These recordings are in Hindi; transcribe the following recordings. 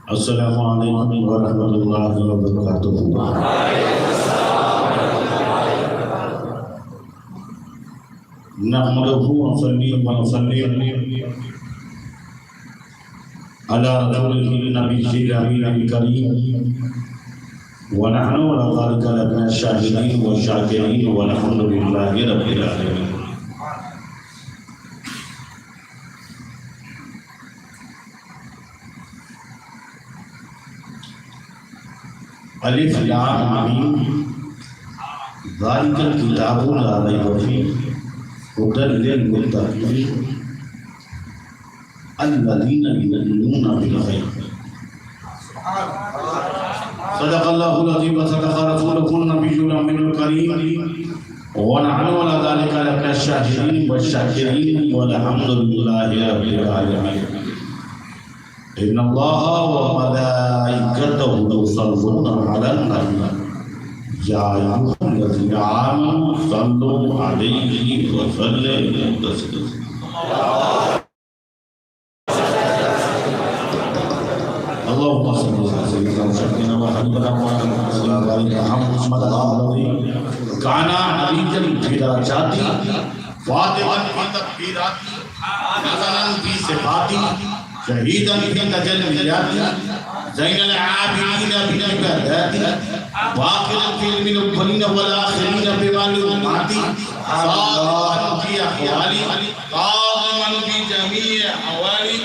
अस्सलामु अलैकुम व रहमतुल्लाहि व बरकातुहू। नहमदुहु व नुसल्ली अला रसूलिही नबिय्यिल करीम व नहनु अला ज़ालिका लमिनश शाहिदीन व शाकिरीन व अल्हम्दुलिल्लाहि रब्बिल आलमीन। अलिफ लाम मीम ज़ालिकल किताबु ला रैब फीह हुदल लिल मुत्तक़ीन अल्लज़ीना युमिनूना बिल गैब। सदक़ल्लाहुल अज़ीम व सदक़ रसूलुहुन नबियुल अमीनुल करीम व नहनु अला ज़ालिका लमिनश शाहिदीन व शाकिरीन व अल्हम्दुलिल्लाहि रब्बिल आलमीन। इन्नल्लाहा व मलाइकतहु युसल्लूना अलन नबी या अय्युहल्लज़ीना आमनू सल्लू अलैहि व सल्लिमू तस्लीमा। अल्लाहुम्मा सल्लि अला सय्यिदिना व हबीबना मुहम्मद काना नबिय्यन फिदा जाती फातिमन फी तकबीराती हसनन फी सिफाती शहीदन फी तजल्लियाती ज़ैनल आबिदीन फी इबादाती वाक़िअन फी इल्मिल अव्वलीन वल आखिरीन बिमालूमाती सादिक़न फी अहवाली क़ादिमन फी जमीइ अहवाली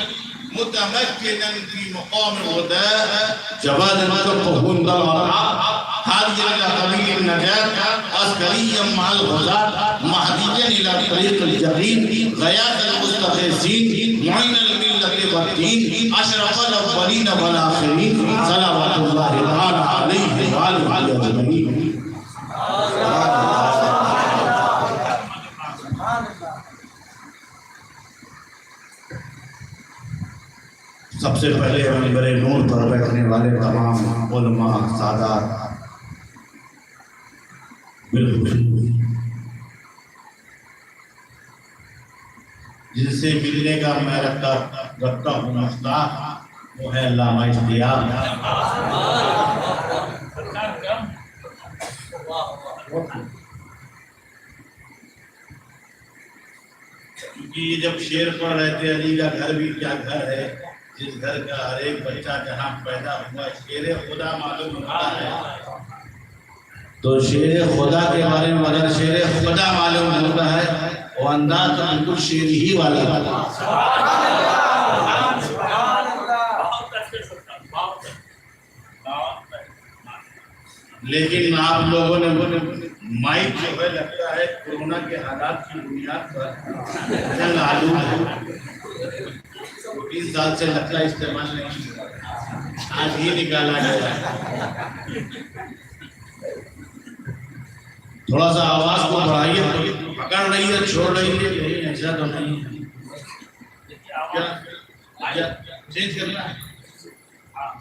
मुतमक्किनन फी मक़ाम वदाअ जवादन कफ़हुन दलअरा हादियन इला सबीलिन नजात अस्करियम मअल ग़ज़ात महदियन इला तरीक़िल यक़ीन ग़यातल मुस्तग़ीसीन मुइनल मिल्लति वद्दीन अशरफल अव्वलीन वल आखिरीन सलावतुल्लाहि तआला अलैहि व आलिहि अजमईन। सबसे पहले मिंबर नूर पर बैठने वाले तमाम उलमा सादात बिल्कुल जिनसे मिलने का मैं रखता हूँ नाश्ता वो है अल्लामा इश्तियाक। क्योंकि ये जब शेर पढ़ रहे थे अली का घर भी क्या घर है जिस घर का हर एक बच्चा जहाँ पैदा हुआ शेर खुदा मालूम होता है। तो शेर खुदा के बारे में अगर शेर खुदा मालूम होता है वो अंदाज तो बिल्कुल शेर ही वाला है। लेकिन आप लोगों ने माइक जो है लगता है कोरोना के हालात की बुनियाद पर जंग आलू 20 साल से लगता इस्तेमाल नहीं आज ही निकाला गया। थोड़ा सा आवाज को बढ़ाइए, पकड़ रही है छोड़ रही है ऐसा तो नहीं क्या चेंज करना है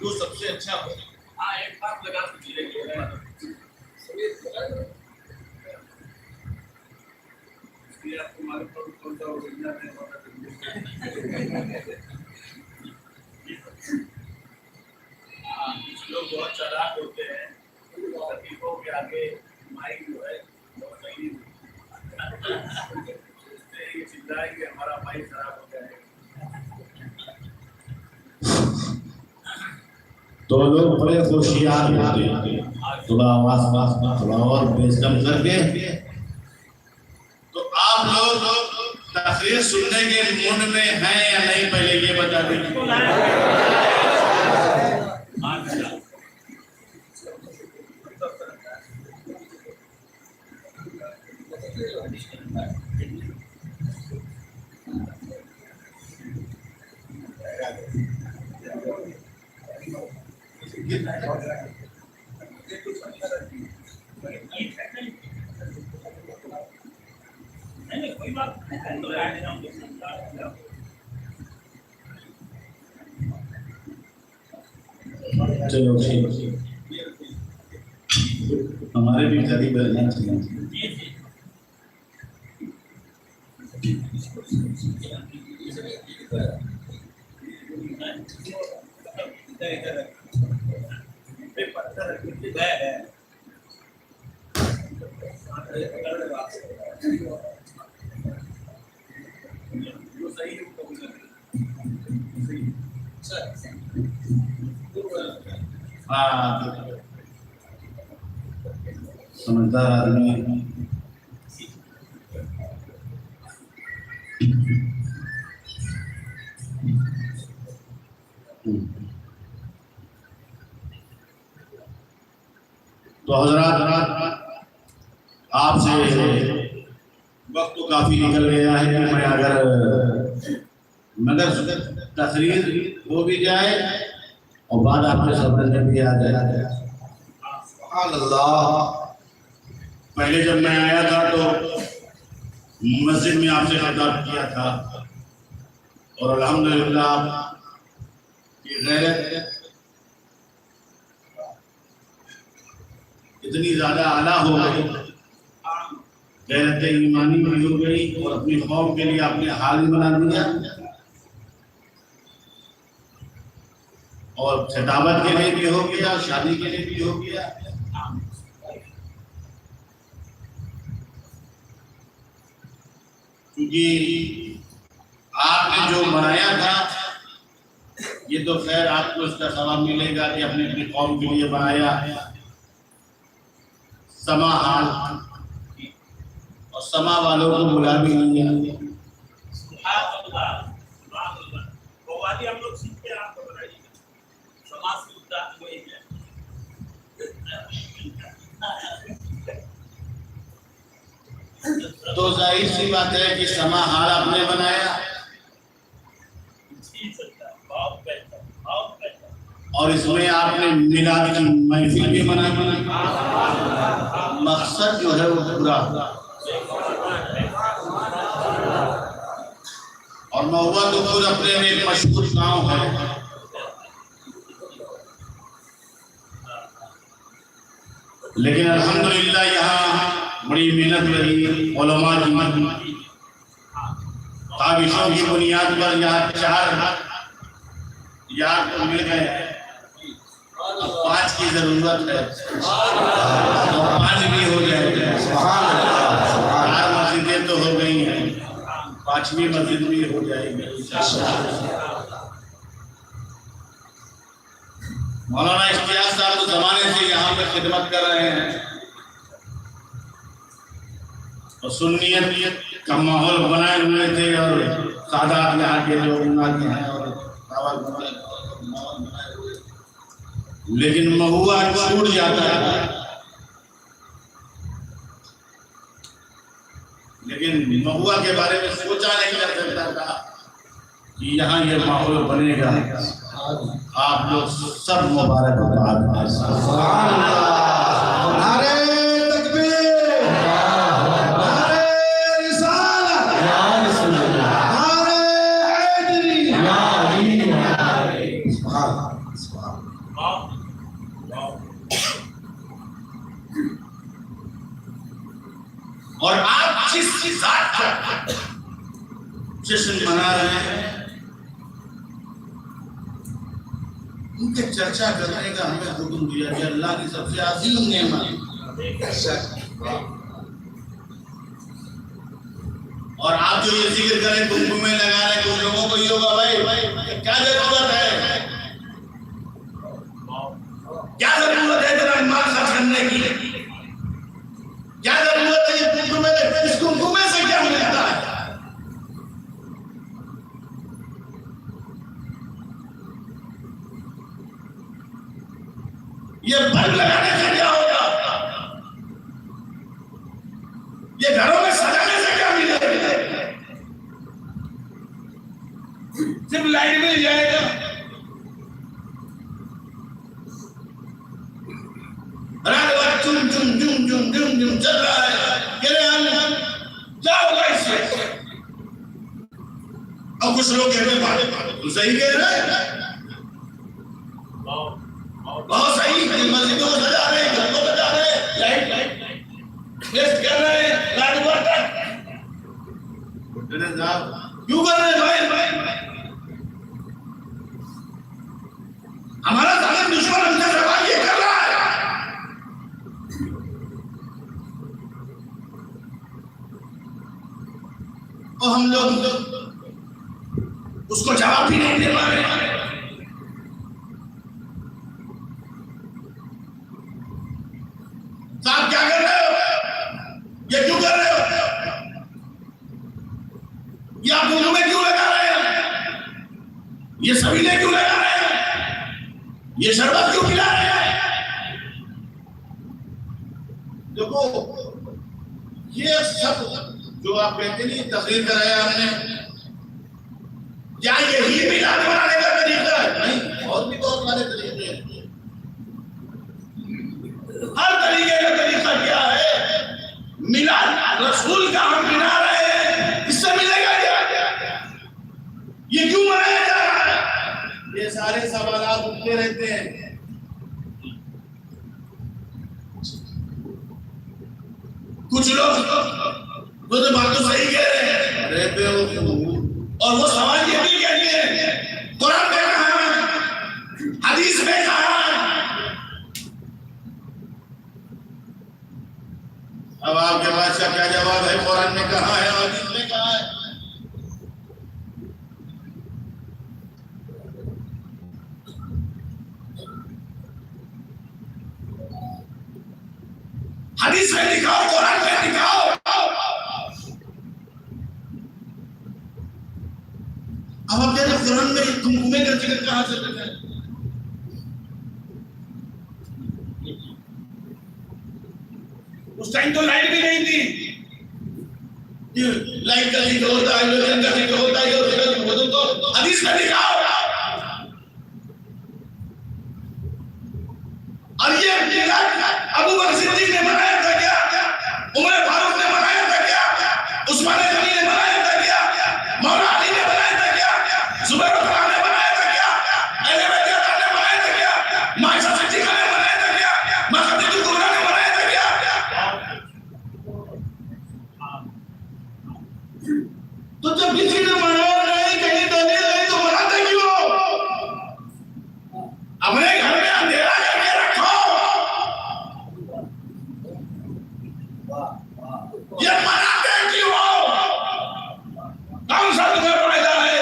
जो सबसे अच्छा हो। हाँ एक बात लगा दीजिए लोग बहुत चालाक होते हैं लतीफों के आगे माइक जो है बहुत सही ये चिल्लाए कि हमारा माइक खराब हो जाएगा। तो लोग बड़े होशियार होते हैं थोड़ा आवाज थोड़ा और बेजम करके। तो आप लोग तकरीर सुनने के मूड में हैं या नहीं पहले ये बता दीजिए। चलो हमारे भी करीब रहना चाहिए। हाँ, समझदार आदमी है। तो हजरात, आपसे वक्त तो काफी निकल गया है कि मैं मगर तकरीर हो भी जाए और बाद आपके समझ में भी आ जाए। अल्लाह, पहले जब मैं आया था तो मस्जिद में आपसे खिताब किया था और अल्हम्दुलिल्लाह की गैरत इतनी ज्यादा आला हो गई, गैरत ईमानी भी हो गई और अपनी कौम के लिए आपने हाल बना दिया और खिताबत के लिए भी हो गया, शादी के लिए भी हो गया। क्योंकि आपने जो बनाया था ये तो खैर आपको इसका सवाब मिलेगा कि अपने अपनी कौम के लिए बनाया, समा हाल और समा वालों को बुला भी लिया। हम लोग सीखते हैं, आपको बनाइएगा समाज की उद्धार वही है। तो जाहिर सी बात है कि समा हाल आपने बनाया और इसमें आपने मिलाद की महफिल भी बनाई। मकसद जो है वो पूरा और महुआ तो खुद अपने में एक मशहूर गांव है। लेकिन अल्हम्दुलिल्लाह यहाँ बड़ी मेहनत रही, उलमा की काबिशों की बुनियाद पर यहाँ 4 यार तो मिल गए, 5 की जरूरत है तो 5 भी हो जाएगा। 4 मस्जिदें तो हो गई हैं, 5वीं मस्जिद भी हो जाएगी। मौलाना इश्तियाक साहब तो जमाने से यहाँ पे खिदमत कर रहे हैं और सुन्नियत का माहौल बनाए हुए थे और सादात यहाँ के जो उन्नत हैं और माहौल बनाए हुए, लेकिन महुआ छूट जाता है। लेकिन महुआ के बारे में सोचा नहीं कर सकता था कि यहाँ ये माहौल बनेगा। आप लोग सब मुबारकबाद। नारे तकबीर, नारे रिसालत, नारे हैदरी, और आप जिस जात का जश्न मना रहे हैं उनके चर्चा करने का हमें हुक्म दिया कि अल्लाह की सबसे अजीम नेमत। और आप जो ये जिक्र करें कुमकुमे लगा रहे कुछ लोगों को ये होगा भाई क्या जरूरत है, क्या जरूरत है जरा माल खर्च करने की, क्या जरूरत है ये कुमकुमे, इस कुमकुमे से क्या मिलता है? ये बल्ब लगाने से क्या होगा, ये घरों में सजाने से क्या मिलेगा? सिर्फ लाइट मिल जाएगा। रात भर चुम चुम चुम चुम चुम चुम चल रहा है, कह रहे हम क्या होगा इससे? और कुछ लोग कहते हैं सही कह रहे हैं, बहुत सही, मस्जिदों को सजा रहे हैं, घर को सजा रहे हैं, लाइट वेस्ट कर रहे हैं, रात भर तक क्यों कर रहे हैं भाई? हमारा जालिम दुश्मन हमसे सवाल ये कर रहा है और हम लोग उसको जवाब भी नहीं दे पा रहे। साहब क्या कर रहे हो, ये क्यों कर रहे हो, ये आप दोनों में क्यों लगा रहे हैं, ये सभी ने क्यों लगा रहे हैं, ये शरबत क्यों पिला रहे हैं। देखो ये सब जो आप कहते नहीं तकरीर कराया हमने, क्या यही मिलाद बनाने का तरीका है? नहीं, और भी बहुत सारे तरीके हैं। हर तरीके का तरीका क्या है? मिलाद रसूल का हम मना रहे हैं, इससे मिलेगा क्या? ये क्यों मनाया जा रहा है? ये सारे सवाल उठते रहते हैं। कुछ लोग वो तो बात तो सही कह रहे हैं, रहते हो और वो सवाल ये भी कहते हैं कुरान में कहा है, हदीस में कहा है। अब आपके पास क्या जवाब है? कुरान में कहा है, हदीस में कहा है। हदीस में दिखाओ, कुरान में दिखाओ। अब आप कहते हैं कुरान में कुमकुमे का जिक्र कहां से करते हैं? उस टाइम तो लाइट भी नहीं थी, लाइट का जिक्र होता है, लोजन का जिक्र होता है, वो तो हदीस में दिखाओ। और ये अबू बकर सिद्दीक ने बनाया था क्या? उमर फारूक ने बनाया था क्या? उस्मान गनी ने बनाया था क्या? मौला अली ने बनाया था क्या? जुबैर खुदा ने बनाया था क्या? अहले बैत ने बनाया था क्या? माइशा सिद्दीका ने बनाया था क्या? मां खदीजा कुबरा ने बनाया था क्या? तो जब किसी ने बनाया नहीं, कहीं दलील नहीं, तो बनाते क्यों? अपने घर में अंधेरा करके रखो। ये मनाते क्यों? कौन सा तुम्हें फायदा है?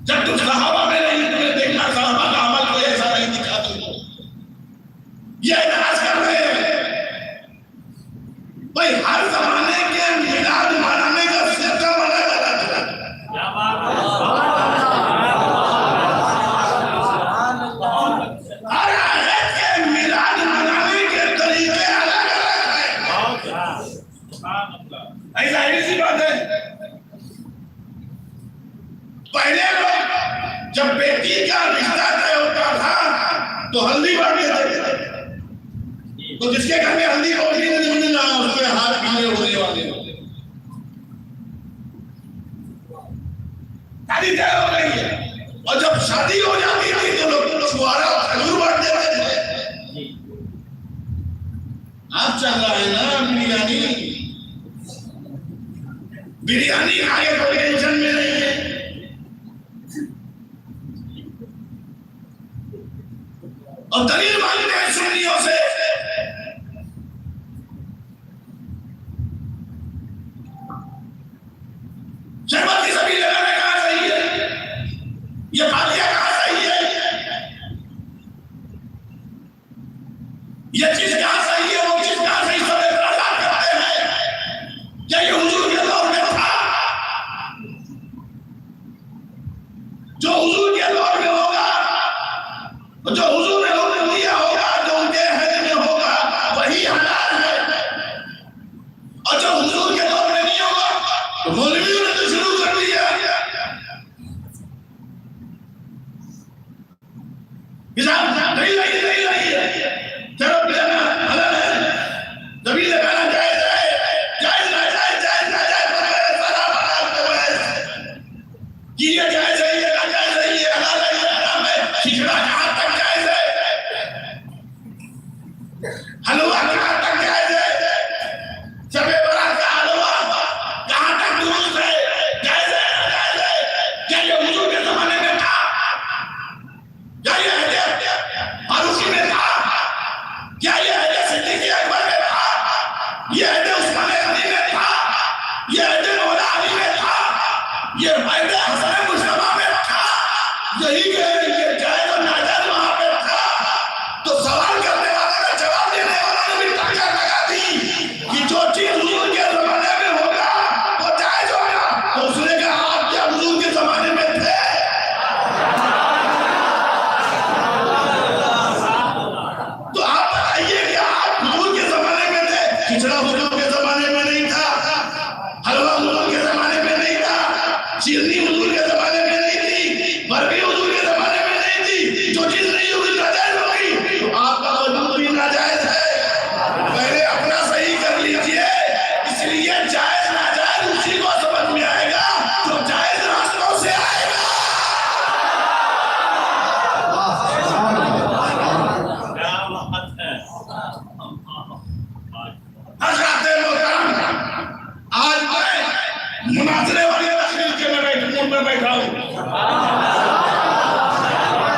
जब तुम सहाबा में नहीं, तुम्हें देखना सहाबा का अमल कोई ऐसा नहीं दिखा तुमको, ये नाराज कर रहे हैं भाई। हर जमाने के मिलाद मनाने का सिस्टम अलग अलग है। क्या बात है? हर आयत के मिलाद मनाने के तरीके अलग अलग हैं। ऐसा ऐसी बात है, पहले लोग जब बेटी का रिश्ता तय होता था तो हल्दी बांटते थे, तो जिसके घर में हल्दी होगी ना उसके हाथ पीले होने वाले, शादी तय हो गई है। और जब शादी हो जाती थी तो लोग छुआरा और खजूर बांट देते थे। आप चल रहा है ना बिरयानी, बिरयानी खाए कोई टेंशन में नहीं है। और दलील मांगते हैं सुन्नियों से। शरबत की सभी लगाने कहां सही है? ये फातिया कहां सही है? ये चीज कहां सही है, वो चीज कहां सही? सब एतराज करते हैं। क्या ये हुजूर के दौर में था? जो हुजूर के दौर में होगा, जो हुजूर ने हुक्म दिया होगा, जो उनके हद में होगा वही हलाल है। और जो हुजूर के दौर में नहीं होगा तो मौलवियों ने तो शुरू कर दिया। नहीं है, चलो लेना हलाल है, तभी लगाना जायज है, जायज ना जायज, जायज ना जायज, सारा हलाल तो है। ये जायज है, ये ना जायज है, ये हलाल है, ये हराम है। खिचड़ा कहां तक जायज है? हलवा कहां तक जायज है? शबे बारात का हलवा कहां तक दुरुस्त है? जायज है ना जायज है? क्या ये हुजूर के जमाने में था?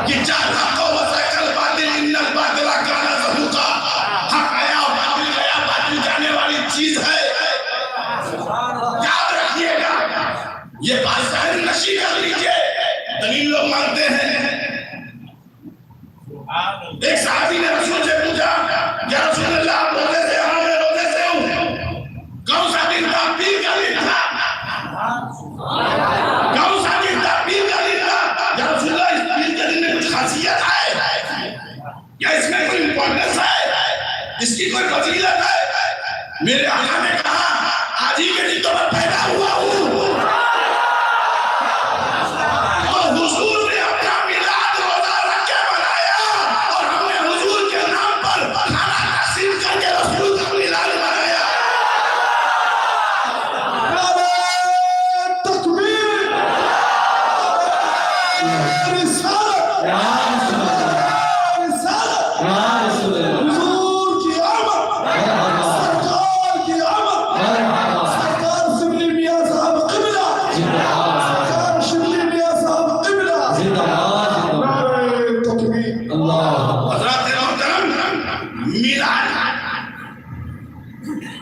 कि चार हक़ व सकल बातिल इन्नल बातिल काना ज़हूक़ा, हक आया बातिल गया, बातिल जाने वाली चीज है। याद रखिएगा, ये बात ज़हन नशी कर लीजिए। दलील लोग मानते हैं। एक साहबी ने रसूल से पूछा, या रसूल अल्लाह, आप रोजे से? हाँ मैं रोजे से हूँ। कौन सा दिन था? पीर का दिन था। कौन सा दिन था? पीर का दिन था। या रसूल अल्लाह, इस पीर के दिन में कुछ खासियत है या इसमें कोई इम्पोर्टेंस है, इसकी कोई फजीलत है? मेरे आका ने कहा, आज ही के दिन तो मैं पैदा हुआ हूँ और हुजूर ने अपना मिलाद रोजा रख के मनाया और हमने हुजूर के नाम पर खाना नसीब करके रसूल का मिलाद मनाया। तकबीर,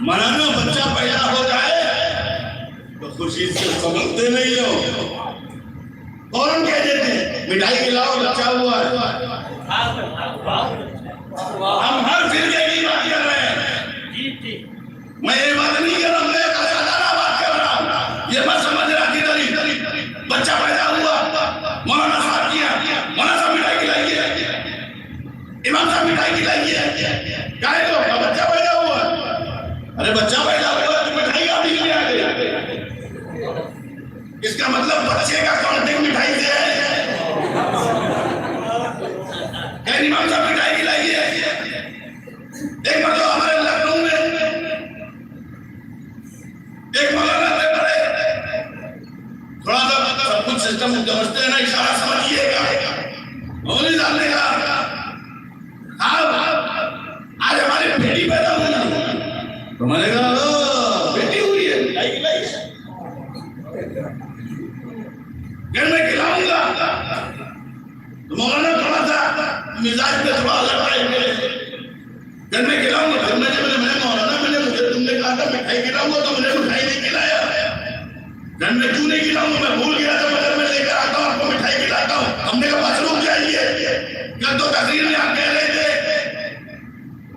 मनाना, बच्चा पैदा हो जाए तो खुशी से समझते नहीं हो, फौरन कह देते हैं मिठाई खिलाओ, बच्चा हुआ है। हम हर फिरके की बात कर रहे हैं। मैं ये बात नहीं कर रहा, मैं साधारण बात कर रहा हूँ। ये मत समझना कि दलील बच्चा पैदा हुआ, मौलाना साहब किया, मौलाना साहब मिठाई खिलाइए, इमाम साहब मिठाई खिलाइए, काहे को? बच्चा पैदा हुआ। अरे बच्चा पैदा हुआ तो मिठाई आप ही ले आ गए। इसका मतलब बच्चे का कांटेक्ट मिठाई से है। इमाम साहब मिठाई खिलाइए। एक मतलब हमारे लखनऊ में एक मौलाना थे, बड़े थोड़ा सा सब कुछ सिस्टम समझते हैं ना, इशारा समझिएगा। मौलवी साहब ने कहा, आज हमारी बेटी पैदा हुई। तो मैंने कहा बेटी हुई है, घर में खिलाऊंगा। तो मौलाना थोड़ा सा मिजाज पे थोड़ा अलग आए, घर में खिलाऊंगा। घर में जब मैंने मौलाना, मुझे तुमने कहा था मिठाई खिलाऊंगा, तो मुझे मिठाई नहीं खिलाया। घर में क्यों नहीं खिलाऊंगा? मैं भूल गया था, मैं घर में लेकर आता हूँ, आपको मिठाई खिलाता हूँ। हमने कहा बस रुक जाइए, कल तो तकरीर में आप कह रहे थे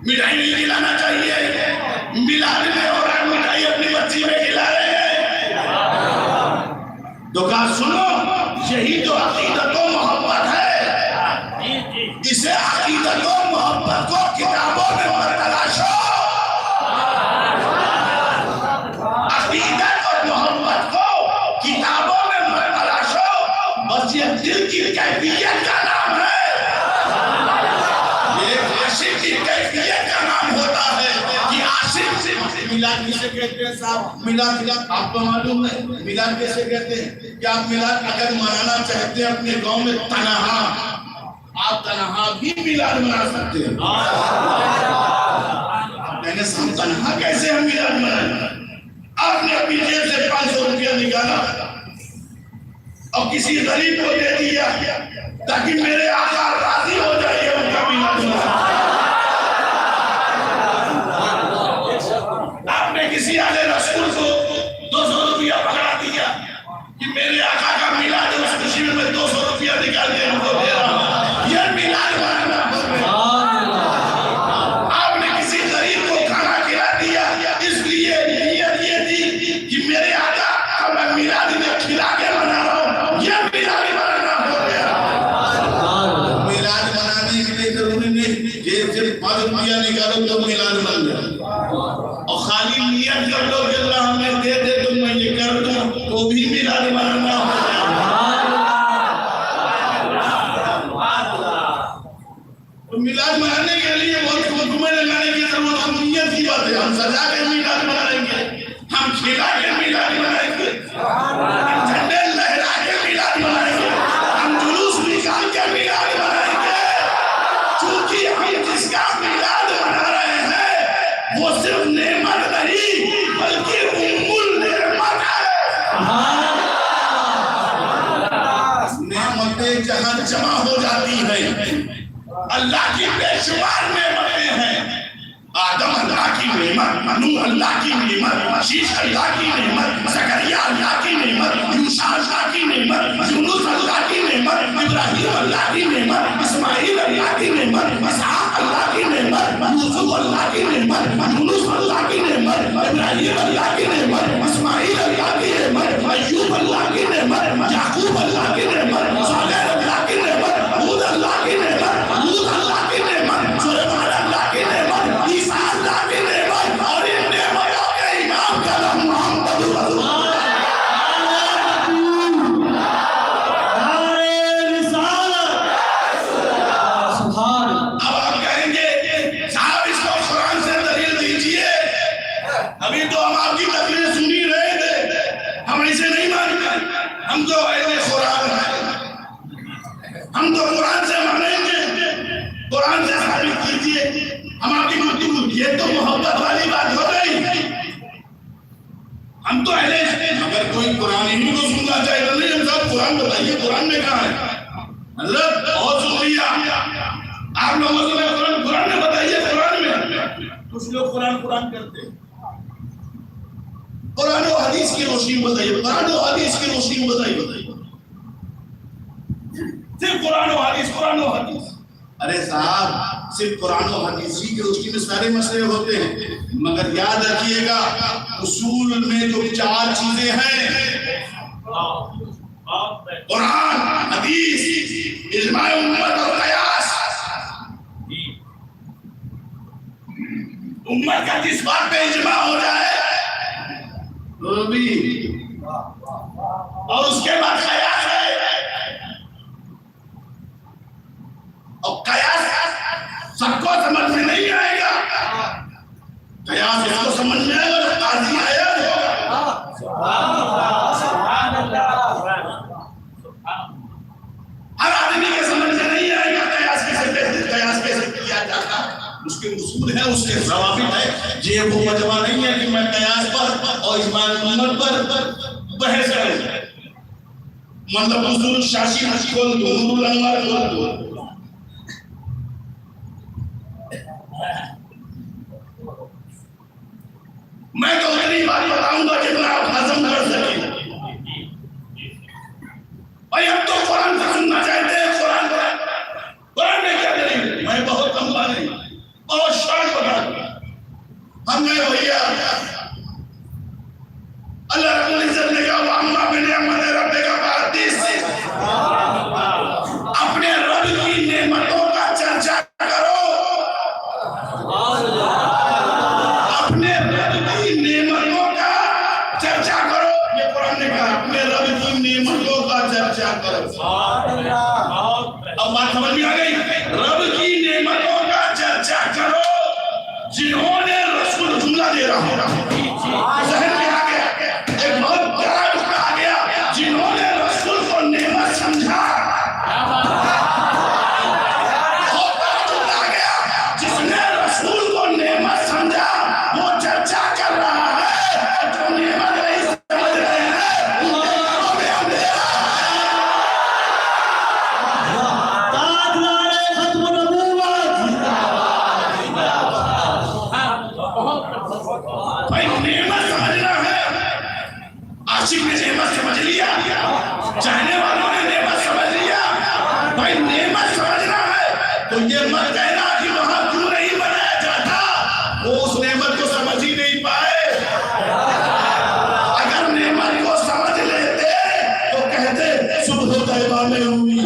मिठाई नहीं खिलाना चाहिए, मिलाद में और आप मिठाई अपनी बच्ची में खिला रहे हैं। तो कहा सुनो, यही तो अकीदत व मोहब्बत है। इसे अकीदत व मोहब्बत को किताबों में मत तलाशो। अकीदत और मोहब्बत को किताबों में मत तलाशो, बस ये दिल की कैफियत का नाम है। ये आशिक की कैफियत का नाम होता है कि आशिक से मिलाद किसे कहते हैं साहब? मिलाद आपको मालूम है मिलाद कैसे कहते हैं? क्या आप मिलाद अगर मनाना चाहते हैं अपने गांव में तनहा, आप तनहा भी मिलाद मना सकते हैं। मैंने हम तनहा कैसे हम मिलाद मनाएं? आपने अपनी जेब से 500 रुपया निकाला और किसी गरीब को दे दिया ताकि मेरे आका राजी हो जाइए, उनका मिलाद मना। आपने किसी आले रसूल को 200 रुपया पकड़ा दिया कि मेरे आका का मिलाद है, उस खुशी में मैं 200 रुपया निकाल के उनको दे रहा हूं, यह मिलाद मनाना। आपने किसी गरीब को खाना खिला दिया, इसलिए नियत ये थी कि मेरे आका का मैं मिलाद में खिला के मना रहा हूं, यह मिलाद मनाना हो गया। मिलाद मनाने के लिए जरूरी नहीं जेब से 5 रुपया निकालो तो मिलाद बन जाए, और खाली नियत कर लो कि अल्लाह हमें दे दे तो मैं ये कर दूं, तो भी मिलाद मनाना हो जाए। तो मिलाद मनाने के लिए बहुत हुक्म लगाने की जरूरत, हम नियत की बात है। हम सजा के मिलाद मनाएंगे, हम खिला के मिलाद मनाएंगे, हम झंडे लहरा के मिलाद मनाएंगे, हम जुलूस निकाल के मिलाद मनाएंगे, क्योंकि हम जिसका मिलाद मना रहे हैं वो सिर्फ नेमत नहीं बल्कि उम्मुल नेमत है। नेमतें जहां जमा हो जाती हैं। अल्लाह की बेशुमार नेमतें हैं। आदम अल्लाह की नेमत, नूह अल्लाह की नेमत, शीश अल्लाह की नेमत, ज़करिया अल्लाह की नेमत, मूसा अल्लाह की नेमत, यूनुस अल्लाह की नेमत, इब्राहीम अल्लाह की नेमत, इस्माइल अल्लाह की नेमत, इसहाक अल्लाह की नेमत, यूसुफ अल्लाह की नेमत, यूनुस अल्लाह की नेमत, इब्राहीम अल्लाह की नेमत, इस्माइल अल्लाह की नेमत, अय्यूब अल्लाह की नेमत, याकूब अल्लाह की नेमत, सालेह अल्लाह की नेमत, हूद अल्लाह की नेमत, लूत अल्लाह की नेमत, सुलेमान अल्लाह की नेमत, ईसा अल्लाह की नेमत, और इन नेमतों के इमाम का नाम मोहम्मद रसूलुल्लाह। अब आप कहेंगे साहब इसको कुरान से दलील दीजिए। अभी तो हम आपकी तकरीर सुन ही रहे थे, हम इसे नहीं मानते। हम तो अहले कुरान हैं, हम तो कुरान से मानेंगे। कुरान से साबित कीजिए। हम आपकी गुफ्तगू, ये तो मोहब्बत वाली बात हो गई। हम तो अहले हैं। अगर कोई कुरान इन्हीं को सुनना चाहे तो नहीं, हम सब कुरान बताइए, कुरान में कहाँ है? मतलब बहुत शुक्रिया आप लोगों से कुरान कुरान में बताइए। कुरान में कुछ लोग कुरान कुरान करते हैं। कुरान और हदीस की रोशनी में बताइए, कुरान और हदीस की रोशनी में बताइए। सिर्फ कुरान और हदीस, कुरान और हदीस। अरे साहब, सिर्फ कुरान और हदीस की रोशनी में सारे मसले होते हैं, मगर याद रखिएगा उसूल में जो 4 चीजें हैं, कुरान, हदीस, इजमाए उम्मत और कयास। उम्मत का जिस बात पे इजमा हो जाए तो भी, और उसके बाद कयास है। और कयास सबको समझ में नहीं आएगा। कयास इसको समझ में आएगा तो काजी आया होगा। हर आदमी के समझ में नहीं आएगा कयास कैसे किया जाता। उसके उसूल है, उसके ज़वाबित है। ये वो मजमा नहीं है कि मैं कयास पर और इजमाए उम्मत पर बहस करूं। मतलब उसूल शाशी खोल दो, नूरुल अनवार खोल दो। मैं तो उतनी बात बताऊंगा जितना आप हजम कर सकें। भाई हम तो कुरान से सुनना चाहते हैं। कुरान में क्या दलील? मैं बहुत लंबा नहीं, बहुत शॉर्ट बता दूंगा। हमने भैया अल्लाह रब्बुल इज्जत ने कहा अम्मा बिनियामत रब्बिका फाहदिस, अपने रब की नेमतों का चर्चा करो। अपने रब की नेमतों का चर्चा करो। ये कुरान ने कहा, अपने रब की नेमतों का चर्चा करो। अब बात समझ में आ गई? रब की नेमतों का चर्चा करो। जिन्होंने रसूल, जुमला दे रहा हूं, जहन में आ गया, एक बहुत बड़ा जुमला आ गया। जिन्होंने रसूल को नेमत समझा, बहुत बड़ा जुमला आ गया। जिसने रसूल को नेमत समझा वो चर्चा कर रहा है। जो नेमत नहीं समझ रहे हैं भाई, नेमत समझना है। आशिक ने नेमत समझ लिया, चाहने वालों ने नेमत समझ लिया। भाई नेमत समझना है तो ये मत कहना कि वहां क्यों नहीं बनाया जाता। वो उस नेमत को समझ ही नहीं पाए। अगर नेमत को समझ लेते तो कहते सुबह तैबा में हुई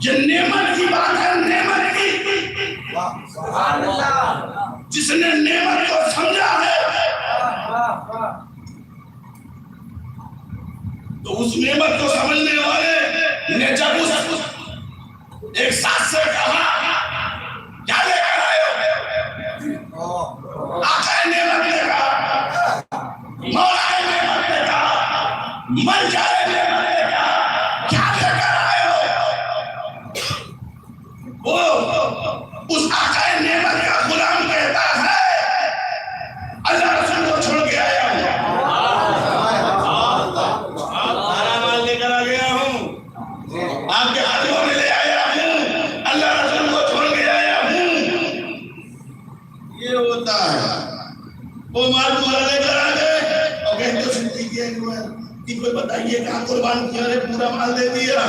ये नेमत की बात है, नेमत की। जिसने नेमत को समझा है तो उस नेमत को समझने वाले ने जब उस एक साथ से कहा क्या लेकर आए हो, आका नेमत ने कहा, मौला नेमत ने कहा, मर जाए नेमत ने कहा, क्या लेकर आए हो। वो उस आका नेमत का गुलाम कहता है अल्लाह रसूल को छोड़ के आया हूँ, आपके हाथों में ले आया हूँ, अल्लाह रसूल को छोड़ के आया हूँ। ये होता है। वो माल तुम्हारा लेकर आ गए और कहते हो सुनती कि कोई बताइए कहाँ कुर्बान किया, अरे पूरा माल दे दिया।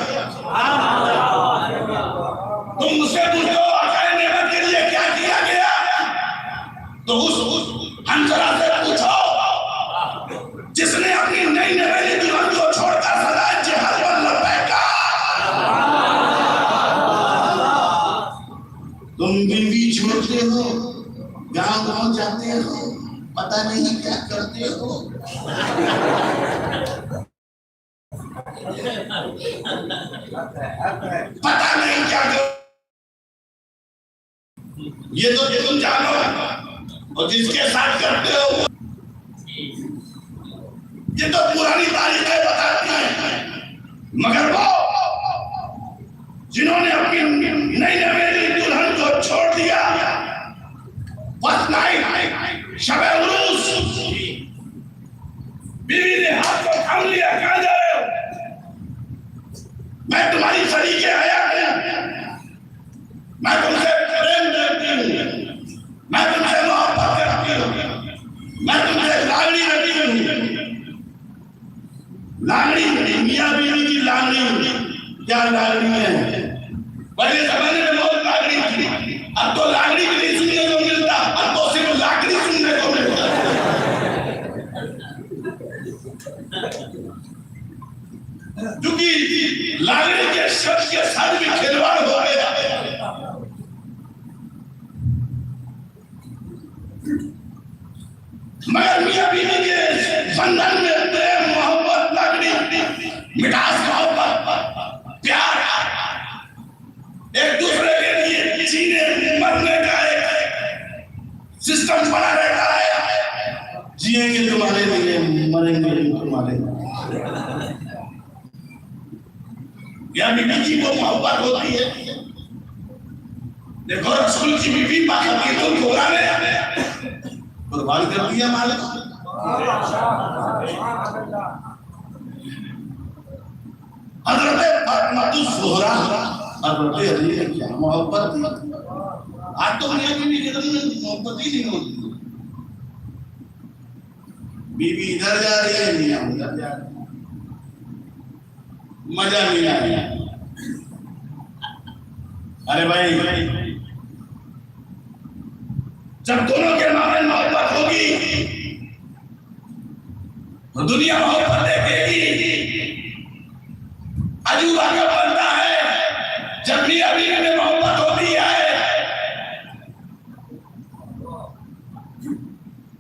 तुम मुझसे पूछो आकाए नेमत के लिए क्या किया गया, तो उस हंसरा से पूछो जिसने अपनी नई नवेली दुल्हन को छोड़कर सदा जिहाद पर लपका। तुम बीवी छोड़ते हो, गांव गांव जाते हो, पता नहीं क्या करते हो। पता नहीं क्या कर, ये तो तुम जानो, और जिसके साथ करते हो ये तो पुरानी तारीखें बताती हैं। मगर वो जिन्होंने अपनी नई नवेली दुल्हन को छोड़ दिया, फर्स्ट नाइट शबे उरूस, बीवी ने हाथ को थाम लिया, कहाँ जा रहे हो, मैं तुम्हारी सरी के आया हूं, मैं तुमसे प्रेम करती हूँ, मैं तुमसे मोहब्बत करती हूँ, मैं तुमसे लागणी रखती हूँ। लागणी, मियां बीवी की लागणी क्या लागणी है। पहले जमाने में बहुत लागणी थी, अब तो लागणी भी नहीं सुनने को मिलता, अब तो सिर्फ लागणी सुनने को मिलता। क्योंकि लागणी के शब्द के साथ भी खिलवाड़ हो गया। मगर मियां बीवी के बंधन में प्रेम, मोहब्बत, लागणी, मिठास, मोहब्बत, प्यार, एक दूसरे के लिए जीने मरने का एक सिस्टम बना रहता है। जिएंगे तुम्हारे लिए, मरेंगे तुम्हारे लिए। या बीवी की वो मोहब्बत होती है। देखो रसूल की बीवी बाकी तो घोड़ा ने कुर्बान कर दिया मालिक। हजरत फातिमा हजरत अली ने क्या मोहब्बत थी। आज तो बीवी के दिल में मोहब्बत ही नहीं होती। बीवी इधर जा रही है, मियां उधर जा रही है, मजा नहीं आ रहा। अरे भाई जब दोनों के मामले मोहब्बत होगी तो दुनिया मोहब्बत देखेगी। अजूबा कब बनता है, जब भी अभी में मोहब्बत होती है।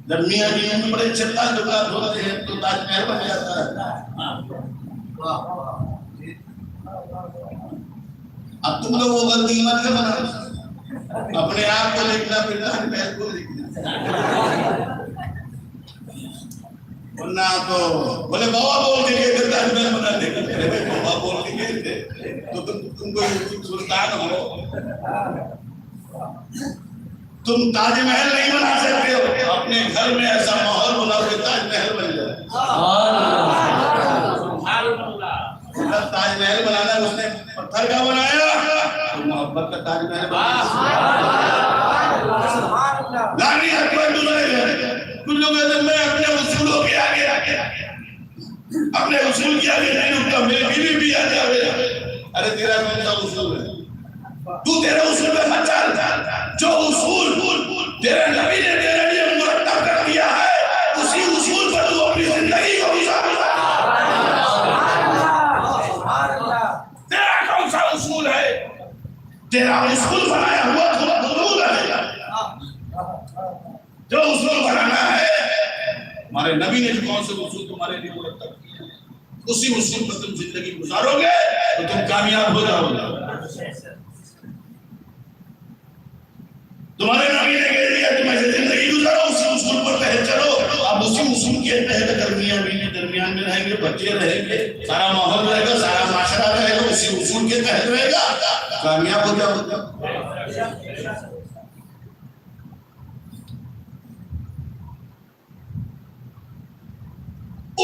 जब मियां बीवी में बड़े चिल्ला दुकान होते हैं तो ताजमहल बन जाता है। अब तुम लोग वो गलती मत करना, अपने आप को लिखना, फिर ताजमहल को लिखना। वरना तो बोले बाबा बोल के गए ताजमहल बना देगा। अरे भाई बाबा बोल के गए थे तो तुम कोई सुल्तान हो, तुम ताजमहल नहीं बना सकते हो। अपने घर में ऐसा माहौल बनाओ कि ताजमहल बन जाए। ताजमहल बनाना उसने पत्थर का बनाया तो मोहब्बत का ताजमहल लानी कुछ लोग कहते मैं अपने उसूलों के आगे अपने उसूल के आगे नहीं रुकता, मेरी बीवी भी आ जाए। अरे तेरा कौन सा उसूल है, तू तेरे उसूल पे मत चल। जो उसूल तेरे नबी ने तेरे लिए मुरत्तब कर दिया है उसी उसूल पर तू अपनी जिंदगी को गुजार। तेरा कौन सा उसूल है तेरा उसूल बनाया हुआ थोड़ा जरूर रहेगा। जो उसूल बनाना है, हमारे नबी ने जो कौन से उसूल तुम्हारे लिए मुरतब किए, उसी उसूल पर तुम जिंदगी गुजारोगे तो तुम कामयाब हो जाओगे। तुम्हारे नबी ने कह दिया तुम ऐसे जिंदगी गुजारो, उसी उसूल पर तहत चलो। अब उसी उसूल के तहत अगर मियां बीवी दरमियान में रहेंगे, बच्चे रहेंगे, सारा माहौल रहेगा, सारा माशरा रहेगा, उसी उसूल के तहत रहेगा, कामयाब हो जाओगे।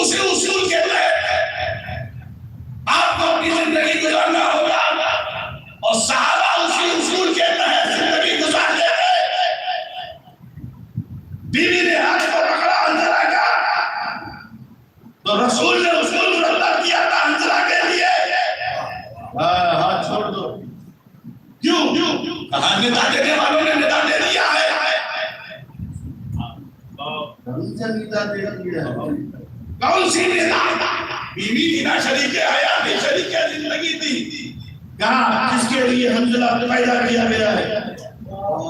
उसी उसूल के तहत आपको अपनी जिंदगी गुजारना होगा। और सहाबा उसी उसूल के तहत जिंदगी गुजारते थे। बीवी ने हाथ को पकड़ा हंजला का, तो रसूल ने उसूल मुरतब किया था हंजला के लिए, हाथ छोड़ दो। क्यों? कहा निदा देने वालों ने निदा दे दिया है। कौन सी निदा? बीवी थी ना, शरीके हयात थी, शरीके जिंदगी थी। कहा किसके लिए हंजला पैदा किया गया है?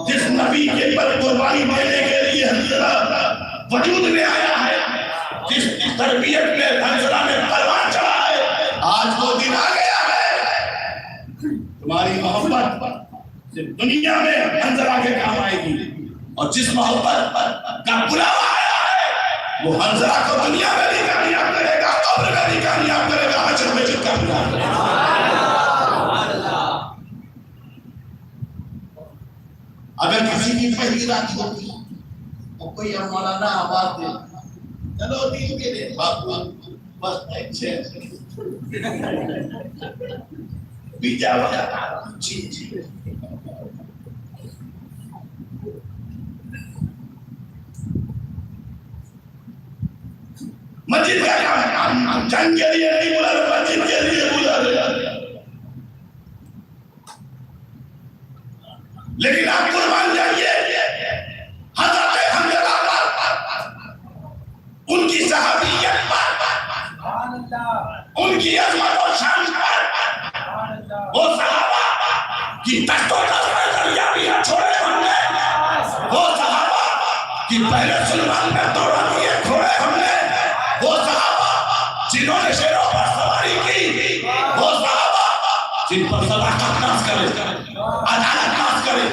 जिस नबी के पर कुर्बानी देने के लिए हंजला वजूद में आया है, जिस तरबियत में हंजला ने परवान चढ़ा है, आज वो दिन आ गया है। तुम्हारी मोहब्बत दुनिया में हंजला के काम आएगी, और जिस मोहब्बत का बुलावा आया है वो हंजला को दुनिया में भी कामयाब करेगा, कब्र में भी कामयाब करेगा, हश्र में भी कामयाब करेगा। अगर किसी की पहली रात होती और कोई मौलाना आवाज दे, चलो दिन के लिए बाबू बस अच्छे बीजा वाला जी जी मस्जिद का काम हम जंग के लिए नहीं बुला रहे, मस्जिद के लिए बुला रहे। लेकिन आप कुर्बान जाइए हज़रत हंजला पर, उनकी सहाबियत पर, उनकी अज़मत और शान पर, वो सहाबा की तख्तों पर दरिया छोड़े हमने, वो सहाबा की पहले सुल्तान में दौड़ा दिए छोड़े हमने, वो सहाबा जिन्होंने शेरों पर सवारी की, वो सहाबा जिन पर सदाकत नाश करे, अदालत नाश करे,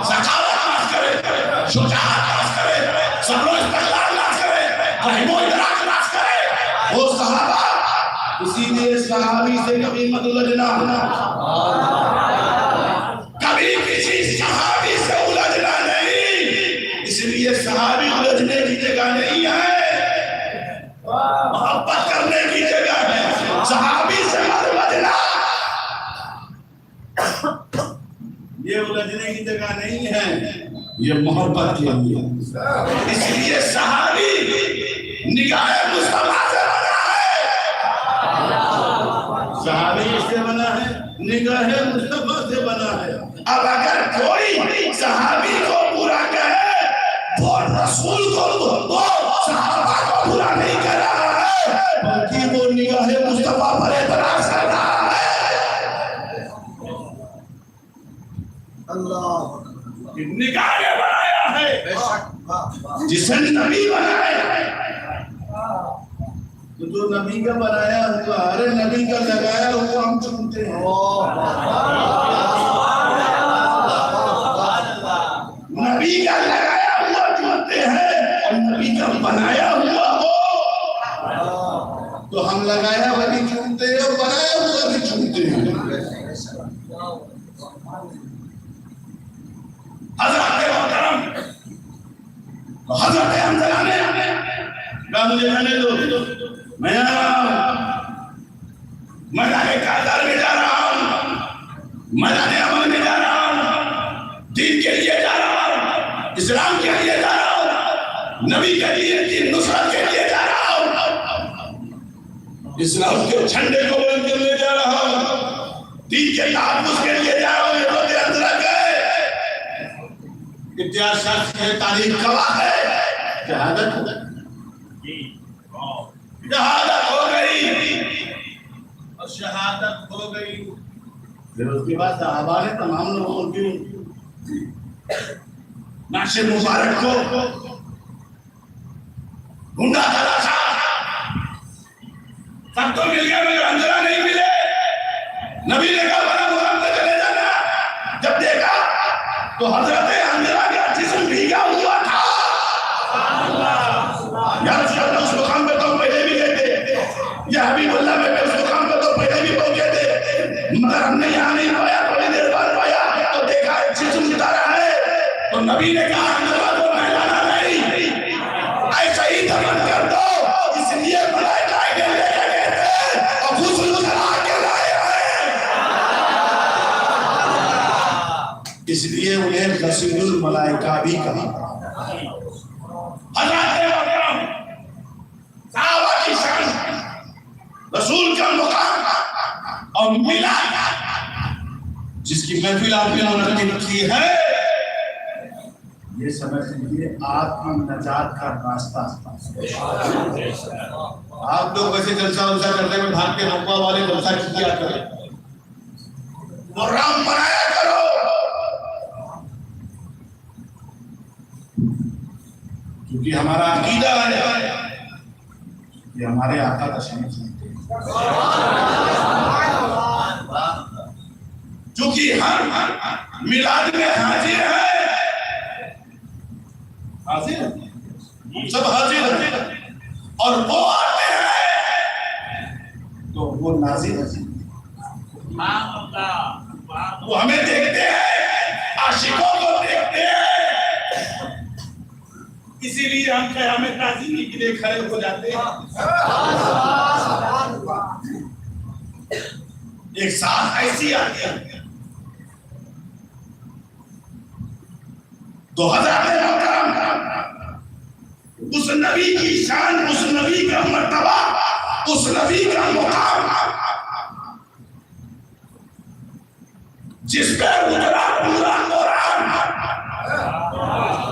सखावत नाश करे, शुजाअत नाश करे, सब्र इस्तिक़लाल नाश करे, रहम व इदराक नाश करे, वो सहाबा। इसीलिए सहाबी से कभी मत उलझना, कभी किसी सहाबी से उलझना नहीं। इसलिए सहाबी उलझने की जगह नहीं है, मोहब्बत करने की जगह है। सहाबी से मत उलझना, ये उलझने की जगह नहीं है, ये मोहब्बत के लिए। इसलिए सहाबी निगाह मुस्तफा से बना है, सहाबी इससे बना है, निगाह मुस्तफा से बना है। अब अगर कोई सहाबी को बुरा कहे, वो रसूल को सहाबा को बुरा नहीं कर रहा है, बल्कि वो निगाह मुस्तफा पर एतराज कर रहा है। निगाह ने बनाया है, जिसे नबी बनाया है, तो जो नबी का बनाया हुआ, अरे नबी का लगाया हुआ हम चुनते हैं। नबी का लगाया हुआ चुनते हैं, और नबी का बनाया हुआ हो तो हम लगाया हुआ भी चुनते हैं और बनाया हुआ भी चुनते हैं। हज़रत हंजला ने कहा मुझे जाने दो, मैं आ रहा हूँ, मैदान कादर में जा रहा हूँ, मैदान अमल में जा रहा हूँ, दीन के लिए जा रहा हूँ, इस्लाम के लिए जा रहा हूँ, नबी के लिए, दीन नुसरत के लिए जा रहा हूँ, इस्लाम के झंडे को बुलंद करने जा रहा हूँ, दीन के तहफ़्फ़ुज़ के लिए जा रहा हूँ। ये हंजला गए, इतिहास शास्त्र की तारीख गवाह है, शहादत हो गई, और शहादत हो गई। फिर उसके बाद सहाबा ने तमाम लोगों की नाशे मुबारक को ढूंढा तलाशा, सब तो मिल गया मगर अंजला नहीं मिले। नबी ने कहा बड़ा मुराद में चले जाना। जब देखा तो हजरत अंजला का जिस्म भीगा हुआ था। यार उस मुकाम पे तो पहले भी गए थे, या हबीबुल्लाह में उस मुकाम पे तो पहले भी पहुंचे थे, मगर हमने यहाँ नहीं पाया। थोड़ी देर बाद पाया तो देखा एक जिस्म उतारा है। तो नबी ने कहा अंजला को नहलाना नहीं, ऐसा ही दफन कर दो। इसलिए मलाइका के लेके गए थे और गुस्ल करा के लाए हैं, इसलिए उन्हें गसीलुल मलाइका भी कहा। साहबा की शान, रसूल का मुकाम और मिला, जिसकी महफिल आपने मुनक्किद की है, ये समझ लीजिए आत्म नजात का रास्ता। आप लोग वैसे जलसा उलसा करने में भाग के नौका वाले जलसा किया करें, मुहर्रम बनाया करो। क्योंकि हमारा अकीदा है कि हमारे आका का शरीफ सुनते हैं, क्योंकि हम मिलाद में हाजिर हैं, हाजिर सब हाजिर हैं, और वो आते हैं तो वो नाजिर है, वो हमें देखते हैं, आशिकों को देखते हैं। इसीलिए हम क़यामत ताज़ीमी के लिए खड़े हो जाते हैं। एक साथ ऐसी आती है तो उस नबी की शान, उस नबी का मर्तबा, उस नबी का मुकाम, जिस पर उतरा पूरा कुरान,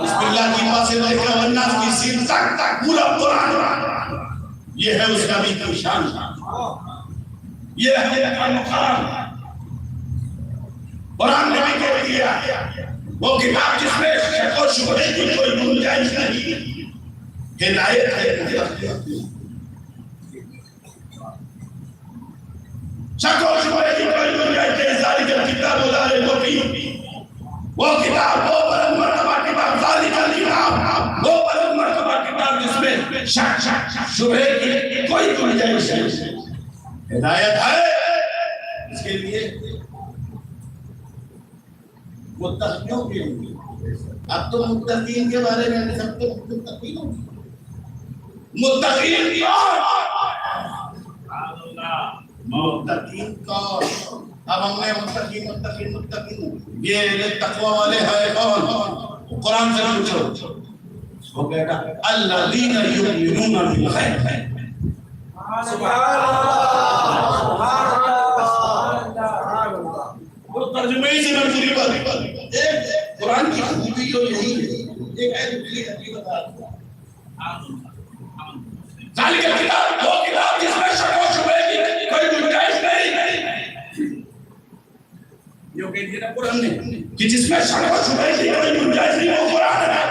बिस्मिल्लाह की मां से लेकर वन्नास की सीन तक पूरा कुरान, ये है उस नबी की शान, ये है उसका मुकाम। कुरान नबी के लिए वो किताब जिसमें शक और शुबहे की कोई गुंजाइश नहीं, हिदायत है। शक और शुबहे की कोई गुंजाइश नहीं, ज़ालिकल किताब ला रैब फीह, वो किताब, वो बुलंद मर्तबा किताब, ज़ालिकल किताब, वो बुलंद मर्तबा किताब जिसमें शक शुबहे की कोई गुंजाइश नहीं, हिदायत है। इसके लिए मुत्तकीयों के लिए, अब तो मुत्तकीन के बारे में सब तो मुत्तकीन हो, मुत्तकीन कौन? अब हमने मुत्तकीन ये तकवा वाले हैं कौन? कुरान से पूछो, वो कहता अल्लज़ीना युमिनूना बिल गैब। सुभान अल्लाह, सुभान अल्लाह। वो तर्जुमे ही से मंजूरी बात, एक कुरान की खूबी तो यही है, एक ऐसी बता दूं, ज़ालिकल किताब, वो किताब जिसमें शक और शुबहे की कोई गुंजाइश नहीं, यो कह दिया ना कुरान ने कि जिसमें शक और शुबहे की कोई गुंजाइश नहीं, वो कुरान है।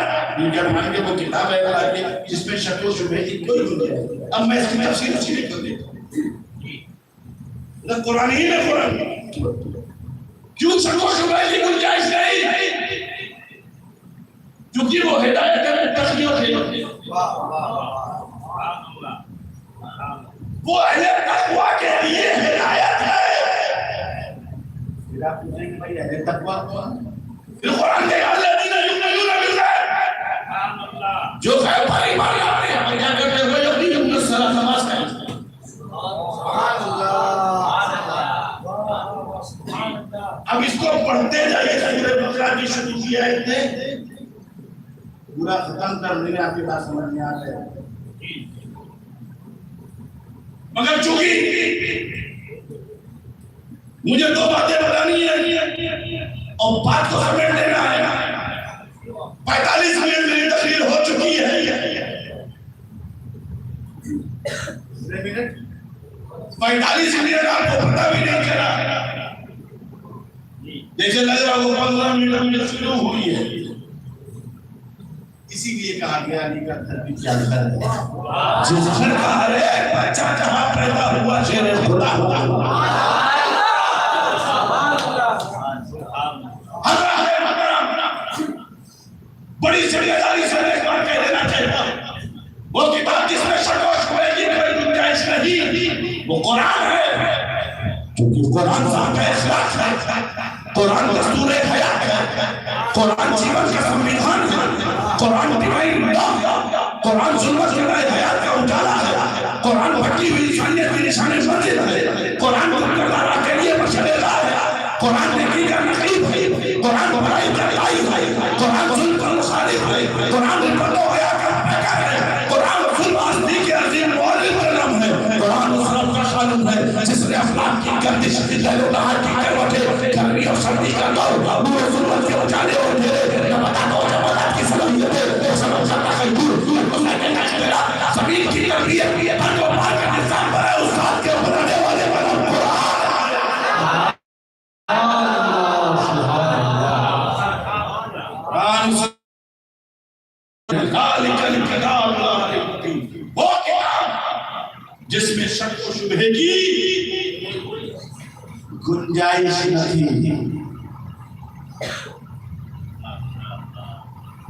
इनका मान के वो किताब है जिसमें शक और शुबहे की कोई गुंजाइश नहीं। अब मैं इसकी तफसीर उसी कर देता हूं, कुरान ही में कुरान क्यों शक और शुबहे की गुंजाइश नहीं, क्योंकि वो हिदायत है मुत्तकियों के लिए, वो अहले तकवा के लिए हिदायत है। फिर आप पूछेंगे भाई अहले तकवा कौन? फिर कुरान के अल्लज़ीना युमिनूना बिल गैब, जो गैब पर ईमान लाते हैं, और क्या करते हैं? वो यकीन सलात नमाज का, सुभान अल्लाह। अब इसको पढ़ते जाइए, सूरह बकरा की शुरू की आयत है, पूरा खत्म कर देंगे, आपकी बात समझ में आ जाए। मगर चूंकि मुझे दो बातें बतानी है और बात को समेट देना है। 45 मिनट मेरी तकरीर हो चुकी है, 45 मिनट आपको पता भी नहीं चला। जैसे लग रहा वो 15 मिनट में शुरू हुई है। इसीलिए कहा गया अली का घर भी क्या घर है, जिस घर का हर एक बच्चा जहां पैदा हुआ शेर खुदा हुआ। बड़ी जिम्मेदारी से एक बार कह देना चाहिए, वो किताब जिसमें शक और शुबहे की कोई गुंजाइश नहीं वो कुरान है, क्योंकि कुरान साहब है, कुरान दस्तूर हयात है, कुरान जीवन का संविधान है, कुरान डिवाइन लॉ, कुरान जुल्मत के नए हयात का उजाला है, कुरान भटकी हुई इंसानियत की निशाने मंजिल है, कुरान गुनहगारा के लिए मशअला है, कुरान नेकी का नकीब है, कुरान बुराई का ताईब है, कुरान जुल्म का मुखालिफ है, कुरान इल्फत और हया का पैगाम है, कुरान रसूल आस्ती के अजीम मौलिद का नाम है, कुरान उस रब का कानून है जिसने अखलाक की गर्दिश लहरों की करवटें, गर्मी और सर्दी का दौर नूर जुल्मत के उजाले और अंधेरे, नबातात और जमात की सलाहियतें, समझ का खैबूर ज़मीन की तरबियत हर को पार का निज़ाम पर है, उस्ताद के बनाने वाले वाला वो किताब जिसमें शक और शुबहे की गुंजाइश नहीं,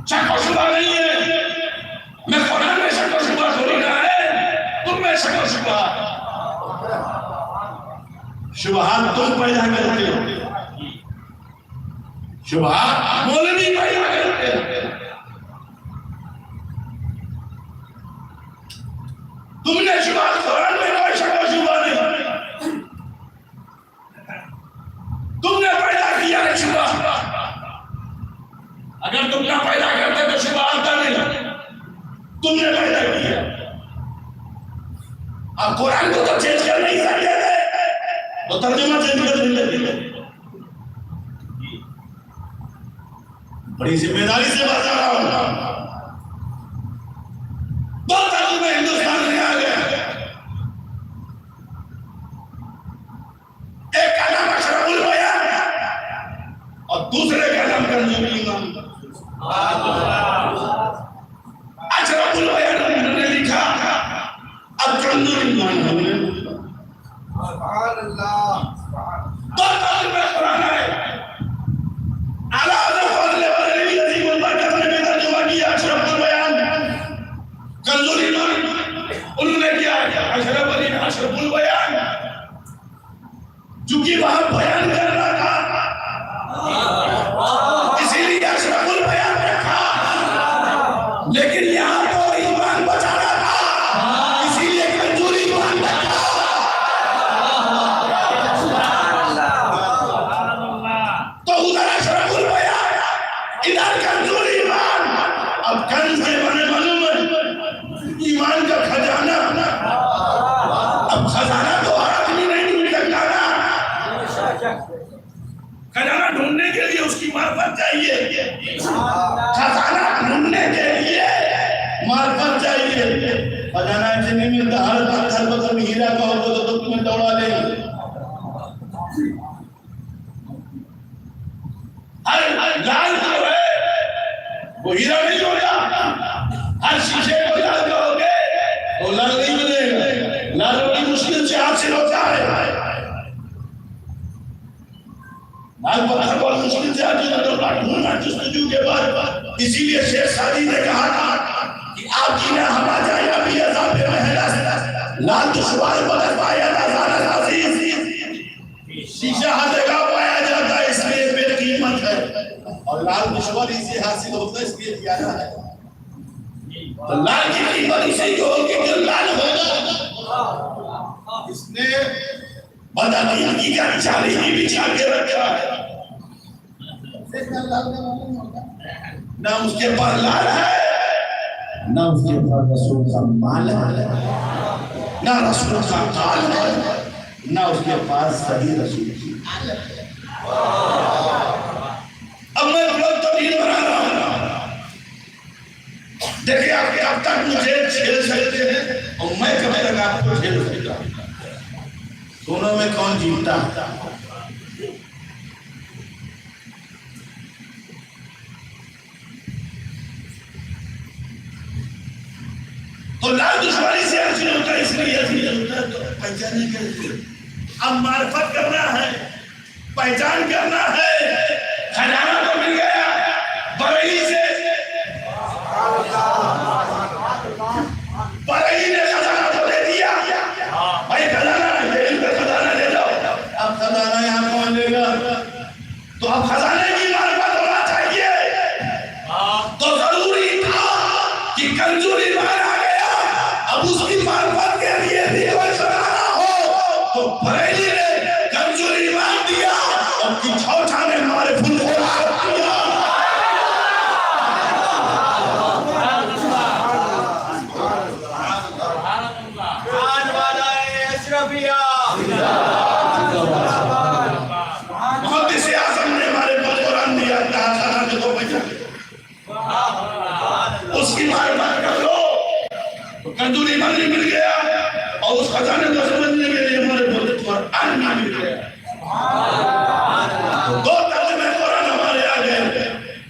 शक और शुबहा नहीं है। मैं कुरान में शक और शुबहा थोड़ी ना है, तुम में शक और शुबहा, शुबहात तुम पैदा करते हो, शुबहात मौलवी पैदा करते हो। तुमने शुबहात कुरान में कोई शक और शुबहा नहीं, तुमने पैदा किया है शुबहा। अगर तुम ना पैदा करते तो शुबहा आता नहीं, तुमने पैदा किया। अब कुरान को तो चेंज कर नहीं सकते थे, तो तर्जुमा चेंज कर देते। बड़ी जिम्मेदारी से बात कर रहा हूं। दो तर्जुमे हिंदुस्तान में आ गए, एक का नाम अशरफुल बयान और दूसरे का नाम कंजुल ईमान। अशरफुल बयान उन्होंने लिखा, अब कंजुल ईमान हमने दो तर्जुमे कुरान है। आला फजल बरेलवी अजीम बरकत ने तर्जुमा किया अशरफुल बयान, कंजुल ईमान उन्होंने किया अशरफुल बयान, क्योंकि वहां बयान करना था इसीलिए अशरफुल बयान रखा, लेकिन यहाँ तो ईमान बचाना था इसीलिए कंजुल ईमान रखा। तो उधर अशरफुल बयान, इधर कंजुल ईमान। अब कंज के बने मालूम ईमान का खजाना, अब खजाना तो आदमी नहीं ढूंढ सकता ना, खजाना ढूंढने के लिए उसकी मार्फत चाहिए, खजाना ढूंढने के लिए मार्फत चाहिए। खजाना ऐसे नहीं मिलता, हर वक्त हीरा का होगा तो तुम्हें दौड़ा लेंगे। हर लाल जो है वो हीरा नहीं होगा, हर शीशे को लाल करोगे तो लाल नहीं मिलेगा, लाल बड़ी मुश्किल से हासिल होता है, लाल पत्थर बहुत मुश्किल से हासिल होता है, ढूंढना जस्तजू के बाद। इसीलिए शेख सादी ने कहा था कि आपकी ना हवा जाए अभी अज़ाब महला लाल दुश्वार बदल पाया नज़ारा अजीज, शीशा हर जगह पाया जाता है इसलिए बेकीमत है, और लाल दुश्वार इसे हासिल होता है इसलिए प्यारा है। तो लाल की कीमत इसे ही होगी जो लाल होगा। इसने बदअकीदगी का चाली ही बिछा के रखा है, ना उसके पास लाल है, ना उसके पास रसूल का माल है, ना रसूल का काल है, ना उसके पास सही रसूल की हाल है। अब मैं ब्लॉग तब्दील बना रहा हूँ, देखिए आप कब तक मुझे झेल सकते हैं और मैं कब तक आपको झेल सकता हूँ, दोनों में कौन जीतता है। कोई ऐसी जरूरत तो पहचाने कैसे? अब मार्फत करना है, पहचान करना है। खजाना तो मिल गया बरई से, बरई ने खजाना तो दे दिया भाई, खजाना खजाना ले जाओ। अब खजाना यहाँ कौन लेगा? तो अब खजाने की मार्फत होना चाहिए। तो जरूरी था कि कंजूरी मारा गया, अब उसकी मार्फत के लिए भी कोई खजाना हो। तो बरेली ने कंजूरी मार दिया और की छौछा ने हमारे फूल को काट दिया। मुहद्दिस आज़म ने हमारे को कुरान दिया, कहा को बचा उसकी मार्फत कर लो तो कंजूरी मारने मिल गया, और उस खजाने को समझने के लिए हमारे को कुरान मिल गया। दो तर्जुमे कुरान हमारे आ गए।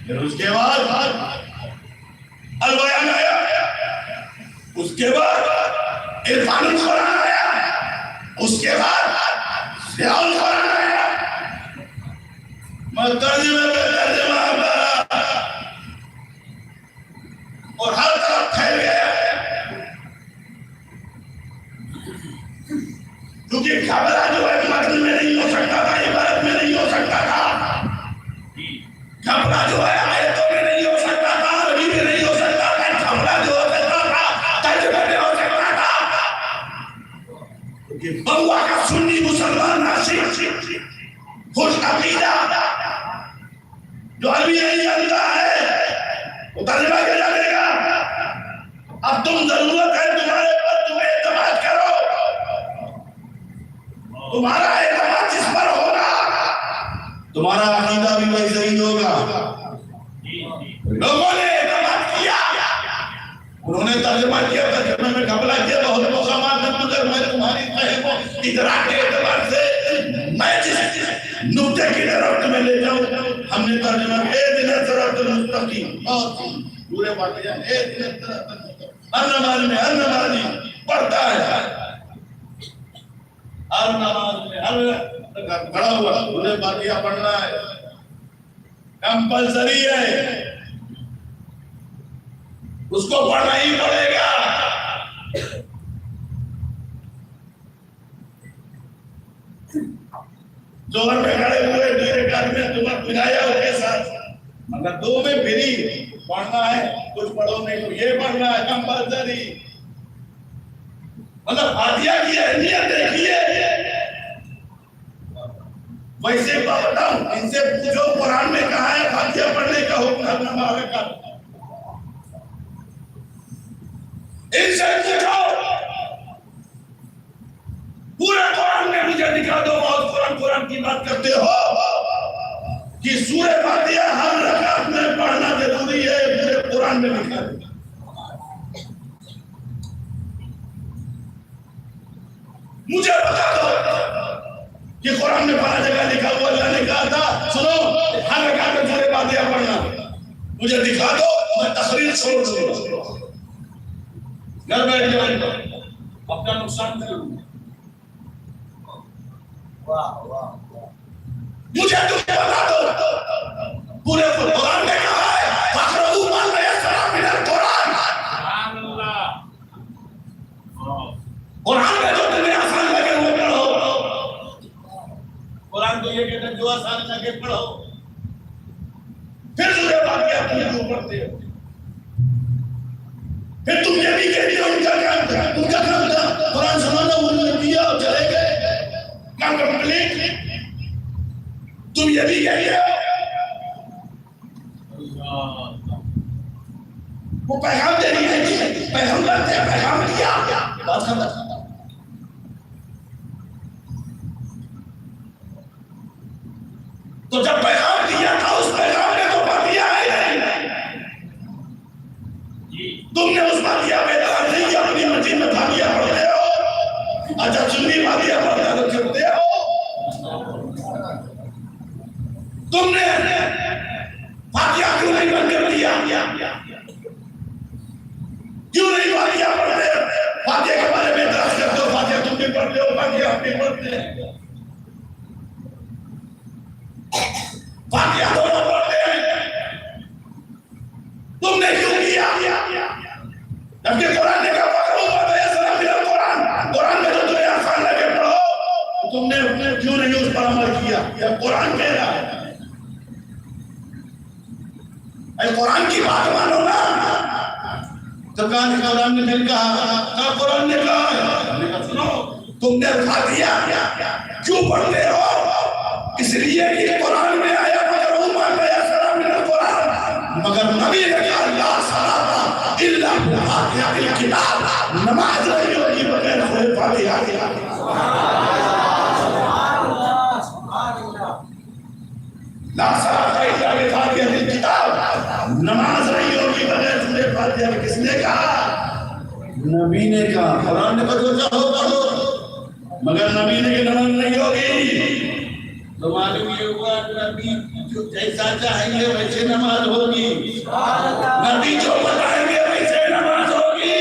फिर उसके बाद अल बयान आया, उसके बाद इरफानुल कुरान आया, उसके बाद ज़ियाउल कुरान आया। मैं तर्जुमे पे तर्जुमा और हर तरफ फैल गया, क्योंकि घबरा जो है मर्द में नहीं हो सकता था, इबारत में नहीं हो सकता था। घबरा जो है आयतों में नहीं हो सकता था, अरबी में नहीं हो सकता था। घबरा जो हो सकता था तर्जुमे में हो सकता था। क्योंकि बउआ का सुन्नी मुसलमान नासिक खुश अकीदा जो अरबी नहीं जानता है वो तर्जुमा के जानेगा। अब तुम जरूरत है तुम्हारे पर, तुम्हें एतमाद करो, तुम्हारा एतमाद जिस पर होगा तुम्हारा अकीदा भी वैसे ही होगा। लोगों ने एतमाद किया, उन्होंने तर्जुमा किया, तर्जुमे में घबरा किया। बहुत मुकामात मगर मैं तुम्हारी को इदराक के एतबार से मैं जिस नुक्ते की तरफ तुम्हें ले जाऊं, हमने तर्जुमा सिरातुल मुस्तकीम और पूरे वाक़या हर नमाज़ी पढ़ता है, हर नमाज में हर खड़ा हुआ पूरे वाक़या पढ़ना है, कंपल्सरी है, उसको पढ़ना ही पड़ेगा। जोहर में खड़े हुए दूसरे काज में तुम्हें पिलाया उसके साथ, मगर दो में फ्री पढ़ना है, कुछ पढ़ो नहीं तो ये पढ़ना है कंपल्सरी। मतलब फातिहा की अहमियत देखिए। वैसे बताऊं, इनसे पूछो कुरान में कहा है फातिहा पढ़ने का हुक्म है नमाज का, इनसे पूछो पूरे कुरान में मुझे दिखा दो। बहुत कुरान की बात करते हो कि सूरह फातिहा हर रकात में पढ़ना जरूरी है, पूरे कुरान में लिखा है। मुझे बता दो कि कुरान में पढ़ा जगह लिखा हुआ, अल्लाह ने कहा था सुनो हर रकात में सूरह फातिहा पढ़ना, मुझे दिखा दो, मैं तकरीर छोड़ दूंगा, घर बैठ जाओ, अपना नुकसान करूंगा। मुझे तुम बता दो पूरे कुरान में कहा है फक़रऊ मा तयस्सरा मिनल कुरान। कुरान में जो तुम्हें आसान लगे वो पढ़ो। कुरान तो ये कहता है जो आसान लगे पढ़ो। फिर सूरह फातिहा तुम क्यों पढ़ते हो? फिर तुम ये भी कहते हो उनका काम था कुरान सुनाना, उन्होंने दिया और चले गए, काम कंप्लीट। तुम ये भी कहते हो वो पैगाम दे रही है, पैगंबर थे, पैगाम दिया, बात खत्म। तो जब पैगाम दिया था उस पैगाम ने तो पढ़ दिया है, तुमने उस फातिहा पे दखल नहीं किया, अपनी मस्जिद में फातिहा पढ़ते हो। अच्छा सुन्नी फातिहा पढ़ना तो करते हो, तुमने फातिहा क्यों नहीं बंद कर दिया? क्यों नहीं फातिहा पढ़ते? फातिहा के बारे में इतराज कर किया, जब कुरान कह रहा है कुरान की बात मानो ना। तो कुरान ने फिर कहा, कुरान ने कहा सुनो, तुमने फातिहा क्यों पढ़ते हो? इसलिए कि कुरान में आया मगर नबी ने कहा ला सलाता इल्ला बिल किताब, नमाज नहीं होगी बगैर सूरह फातिहा के। ला सलाता इल्ला बिल किताब, नमाज नहीं होगी बगैर सूरह फातिहा के। किसने कहा? नबी ने कहा। कुरान ने पढ़ो मगर नबी ने कहा नमाज नहीं होगी। तो मालूम ये हुआ नबी जो जैसा चाहेंगे वैसे नमाज होगी, नबी जो बताएंगे वैसे नमाज होगी।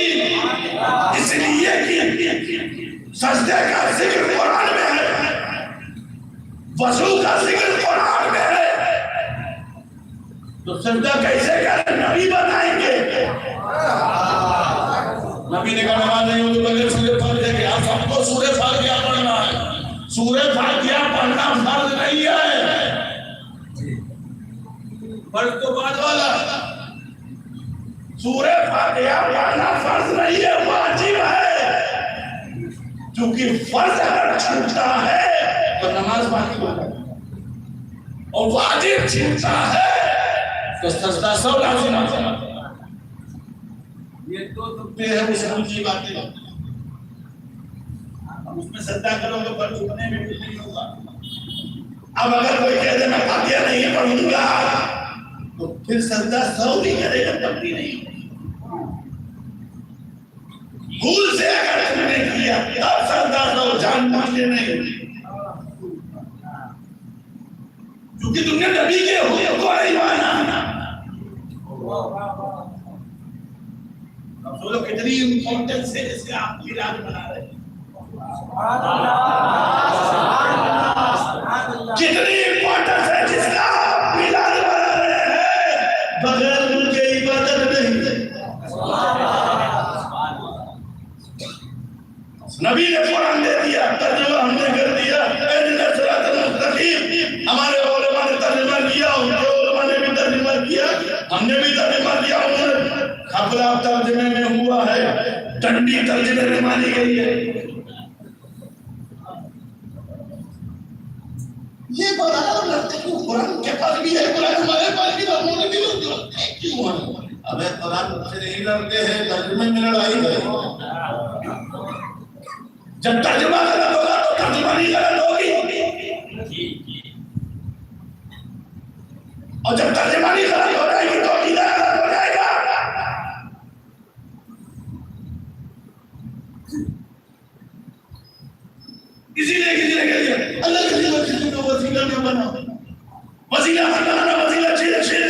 इसलिए कि सजदे का जिक्र कुरान में है, वज़ू का जिक्र कुरान में है, तो सजदा कैसे करें नबी बताएंगे। नबी ने कहा नमाज नहीं होगी बगैर सूरह फातिहा के। आप सबको सूरह फातिहा पढ़ना है। सूरह फातिहा पढ़ना फर्ज नहीं है, फर्ज तो बाद वाला। सूरह फातिहा पढ़ना फर्ज नहीं है, वाजिब है। क्योंकि फर्ज अगर छूटता है तो नमाज बाकी हो जाती है, और वाजिब छूटता है तो सजदा सब लाजिम है। ये तो बेहद की बातें, उसमें सजदा करोगे पर झुकने में कुछ नहीं होगा। अब अगर कोई कह दे मैं फातिहा नहीं पढ़ूंगा तो फिर सजदा सौ भी करेगा तब भी नहीं। भूल से अगर तुमने किया तब सजदा सौ, जानबूझ के नहीं, क्योंकि तुमने नबी के हुक्म को नहीं माना। अब सोचो कितनी इंपॉर्टेंस है जिससे आप इलाज बना रहे हैं, कितनी इंपॉर्टेंस है जिसका इलाज बना रहे हैं। बगैर उनके इबादत नहीं। नबी ने कुरान दे दिया, तर्जुमा हमने कर दिया, हमारे उलमा ने तर्जुमा किया, उनके उलमा ने भी तर्जुमा किया, हमने भी तर्जुमा किया। उन्होंने खबरा तर्जुमे में हुआ है, डंडी तर्जुमे में मानी गई है। ये बताना लगता है कि कुरान के पास भी है, कुरान हमारे पास भी, हमने भी क्यों है? अबे कुरान से नहीं लड़ते हैं, तर्जुमे में लड़ाई है। जब तर्जुमा गलत होगा तो तर्जुमा नहीं गलत होगी, और जब तर्जुमा नहीं गलत हो जाएगी तो अकीदा गलत हो जाएगा। इसीलिए किसी ने कह दिया अल्लाह के लिए वसीला न बनाओ, वसीला बनाना, वसीला शिर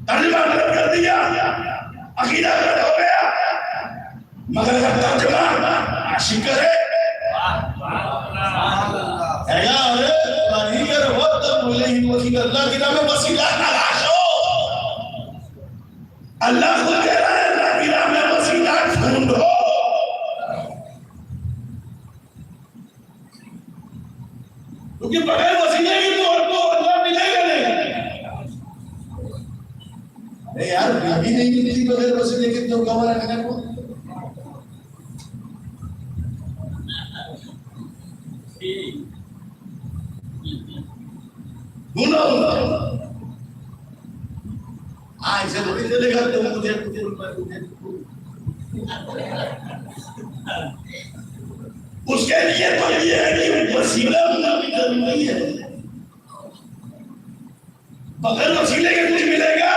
तर्जुमा गलत कर दिया, अकीदा गलत हो गया। मगर अगर तर्जुमा आशिक करे हैगा, अरे नहीं कर वो तब बोले ही वसीला, अल्लाह के नाम में वसीला तलाश हो। अल्लाह खुद कह रहा है अल्लाह के नाम में वसीला ढूंढो। क्योंकि बगैर वसीले की तो अल्लाह मिलेगा नहीं। अरे यार नबी नहीं मिलती बगैर वसीले के, तो गवाह रखने को ढूंढो। ऐसे थोड़ी चलेगा तो मुझे उसके लिए तो ये है कि वसीला होना भी जरूरी है। बगैर वसीले के कुछ मिलेगा?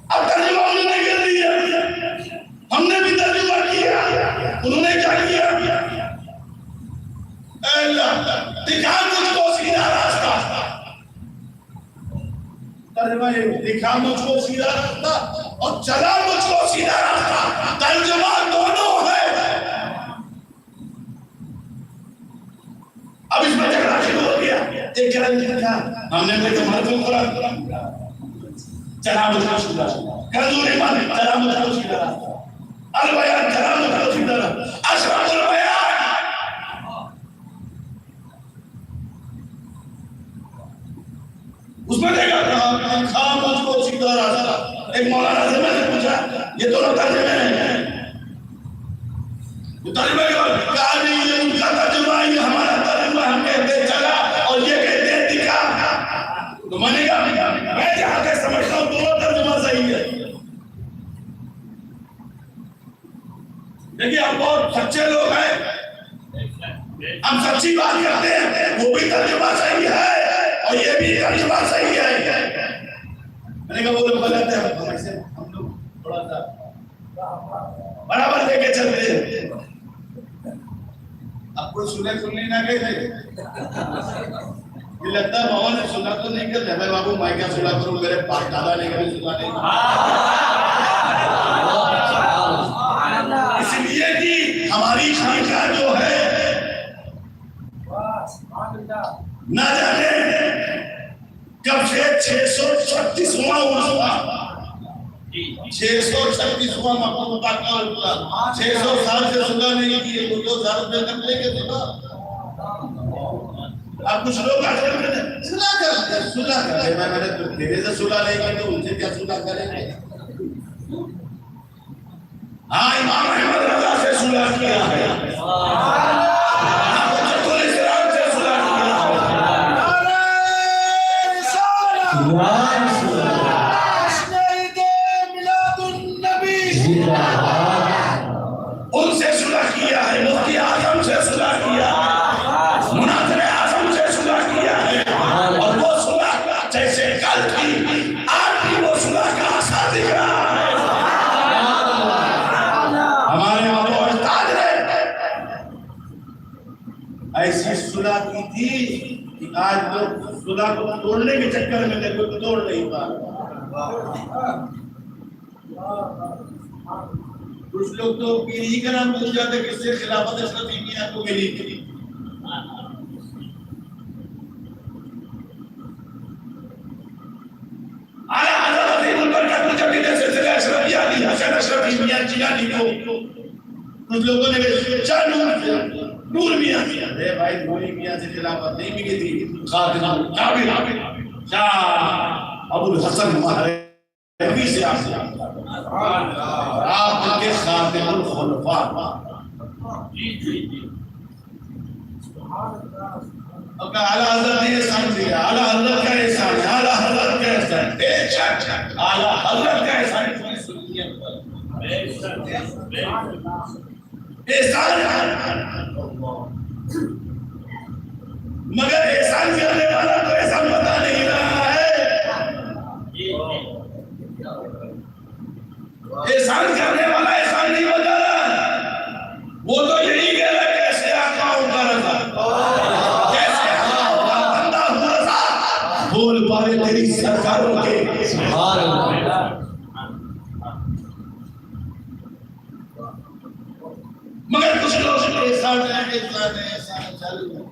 अब तर्जुमा उन्होंने कर दिया, हमने भी तर्जुमा किया, उन्होंने क्या किया? दिखा मुझको सीधा रास्ता, तर्जुमा ये दिखा मुझको सीधा रास्ता और चला मुझको सीधा रास्ता, तर्जुमा दोनों है। अब इसमें झगड़ा शुरू हो गया। एक कह रहा हमने कोई तुम्हारे चला मुझको सीधा, कंजूरी माने चला मुझको सीधा रास्ता। अल बयान कलाम अशरफुल बयान। उसमें देखा खामोश को सीधा रास्ता। एक मौलाना से मैंने पूछा, ये दोनों तर्जुमे हैं, तर्जुमे कहा नहीं, ये उनका तर्जुमा, ये हमारा तर्जुमा, हम कहते चला और ये कहते दिखा। तो मैंने कहा मैं जहां तक समझता हूँ दोनों तर्जुमा सही है। देखिए हम बहुत सच्चे लोग हैं, हम सच्ची बात करते हैं, वो भी तर्जुमा सही है और ये भी तर्जुमा सही है। मैंने कहा वो लोग गलत है, हम लोग थोड़ा सा बराबर लेके चलते हैं। अब कोई सुनने ना गए थे, ये लगता है माहौल ने सुना तो नहीं करते भाई बाबू, मैं क्या सुना करूं, मेरे बाप दादा ने कभी सुना नहीं। इसलिए कि हमारी खानका जो है ना जाने कब से 636वां हुआ, 636वां मकबूल 600 साल से सुना नहीं किए, तो 2000 रुपए तक लेके सुना। अब कुछ लोग सुना कर मैंने तो मेरे से सुना नहीं किया, तो उनसे क्या सुना करेंगे। हाँ इमाम अहमद रजा से सुना किया है, उनसे सुलह किया है, मुफ्ती आजम से सुलह किया, मुनाज़िर आज़म से सुलह किया है, और वो सुलह जैसे कल थी आज भी वो सुलह का असर दिख रहा है। हमारे उस्ताद ने ऐसी सुलह की थी कि आज लोग सुलह को तोड़ने के चक्कर में देखो तो तोड़ नहीं पा रहे। कुछ लोग तो पीरी का नाम भूल जाते, किससे खिलाफत इस्लामिया को मिली थी। आला हज़रत मुबरकत मुजद्दिद सिलसिला अशरफिया अली हसन अशरफी मियां जिलानी को कुछ लोगों ने चार नूर मियां, अरे भाई नूरी मियां से खिलाफत नहीं मिली थी, खातिम काबिल शाह अबुल हसन महरवी से आप उनके खातिमुल खुलफा। अब आला हज़रत ने एहसान दिया, आला हज़रत का एहसान है, आला हज़रत का एहसान, बेशक आला हज़रत का एहसान पूरी सुन्नियत पर एहसान है। मगर एहसान करने वाला तो एहसान बता नहीं रहा है। एहसान करने वाला एहसान नहीं बता रहा, वो तो यही कह रहा है कैसे आका होगा रज़ा, कैसे होगा बंदा हुआ रज़ा, बोल पारे तेरी सरकारों के सुभान अल्लाह। मगर कुछ लोग एहसान चालू है,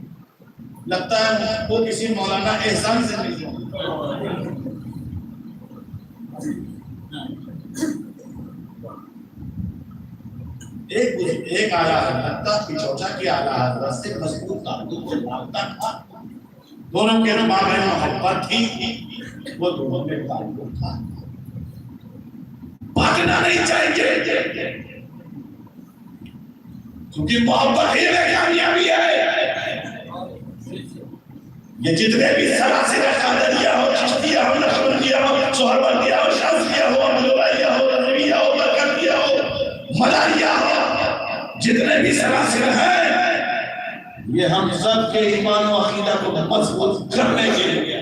लगता है वो किसी मौलाना एहसान से नहीं है। एक आला हज़रत था, पिछौटा की आला हज़रत से मजबूत ताल्लुक से भागता था, दोनों के माबैन मोहब्बत थी, वो दोनों में ताल्लुक था, भागना नहीं चाहिए क्योंकि मोहब्बत ही में कामयाबी है। ये जितने भी सलासिल कादरिया हो, चिश्तिया हो, नक्शबंदिया हो, सोहरबंदिया हो, शाज़िलिया हो, अमलवाइया हो, रज़विया हो, बरकतिया हो, मदारिया हो, जितने भी सलासिल हैं, ये हम सब के ईमान और अकीदा को मजबूत करने के लिए।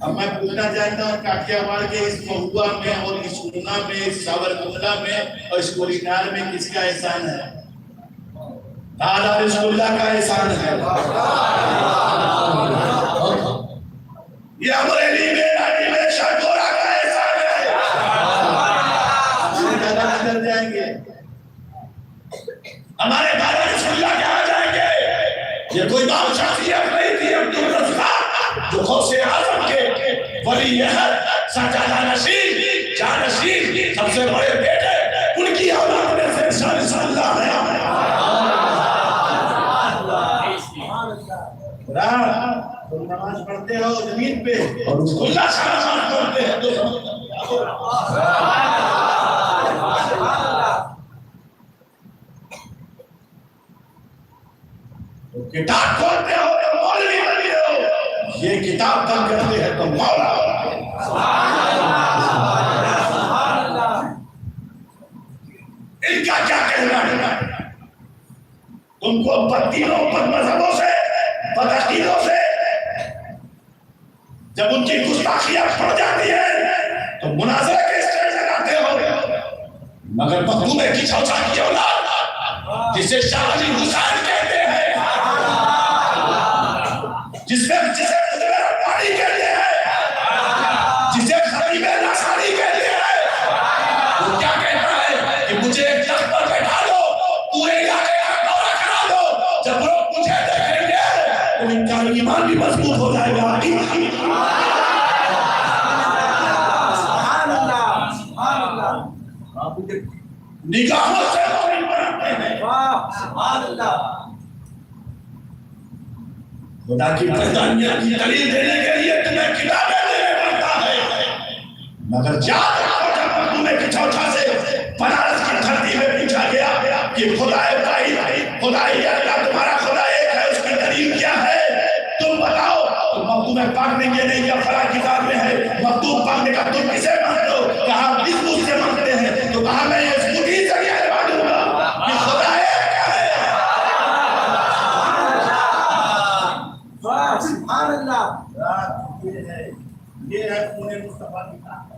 अब मैं पूछना चाहता हूँ काठियावाड़ के इस महुआ में और इस ऊना में, इस सावरकुंडला में और इस कोरिनार में किसका एहसान है? आला रसूलुल्लाह का एहसान है। ये अमरेली में रानी में शाहगोरा का एहसान है। अंदर जाएंगे हमारे दादा रसूलुल्लाह के आ जाएंगे। ये कोई बात शख्सियत नहीं थी अब्दुल रज़्ज़ाक़ जो गौसे आज़म के वली है, सजादा नशीब जानशीब सबसे बड़े बेटे उनकी औलाद में से इंशाअल्लाह है। तुम नमाज पढ़ते हो जमीन पे और उसको नमाज पढ़ते हैं तो किताब खोलते हो तो मौलवी बने हो, ये किताब बंद करते हैं तो मौला। इनका क्या कहना है? तुमको बददीनों बदमज़हबों से बदअकीदों से जब उनकी गुस्ताखियां पड़ जाती है तो मुनाज़रे के स्टेज लगाते हो। मगर मखदूम की चौथा की औलाद जिसे शाह अली हुसैन कहते हैं, जिसे रब्बानी कहते हैं, जिसे खतीब नसारी कहते हैं, वो क्या कहता है कि मुझे एक तख्त पर बैठा दो, पूरे इलाके का दौरा करा दो, जब लोग मुझे देखेंगे तो इनका ईमान भी मजबूत हो जाएगा। निगाहों से नहीं बनाते हैं। खुदा की वहदानियत की दलील देने के लिए तुम्हें किताबें देने पड़ता है। मगर याद रखो जब तुम्हें किचौथा से बनारस की धरती में पूछा गया कि खुदाए भाई खुदाए अल्लाह तुम्हारा खुदा एक है, उसकी दलील क्या है तुम बताओ। तो मखदूम पाक ने ये नहीं किया फला किताब में है। मखदूम पाक ने कहा तुम किसे मानते हो? कहा इस मुझ से मानते हैं। तो कहा मैं इस मुठी से क्या मानूंगा कि खुदा एक है। सुभान अल्लाह। ये है पूरे मुस्तफा की ताकत।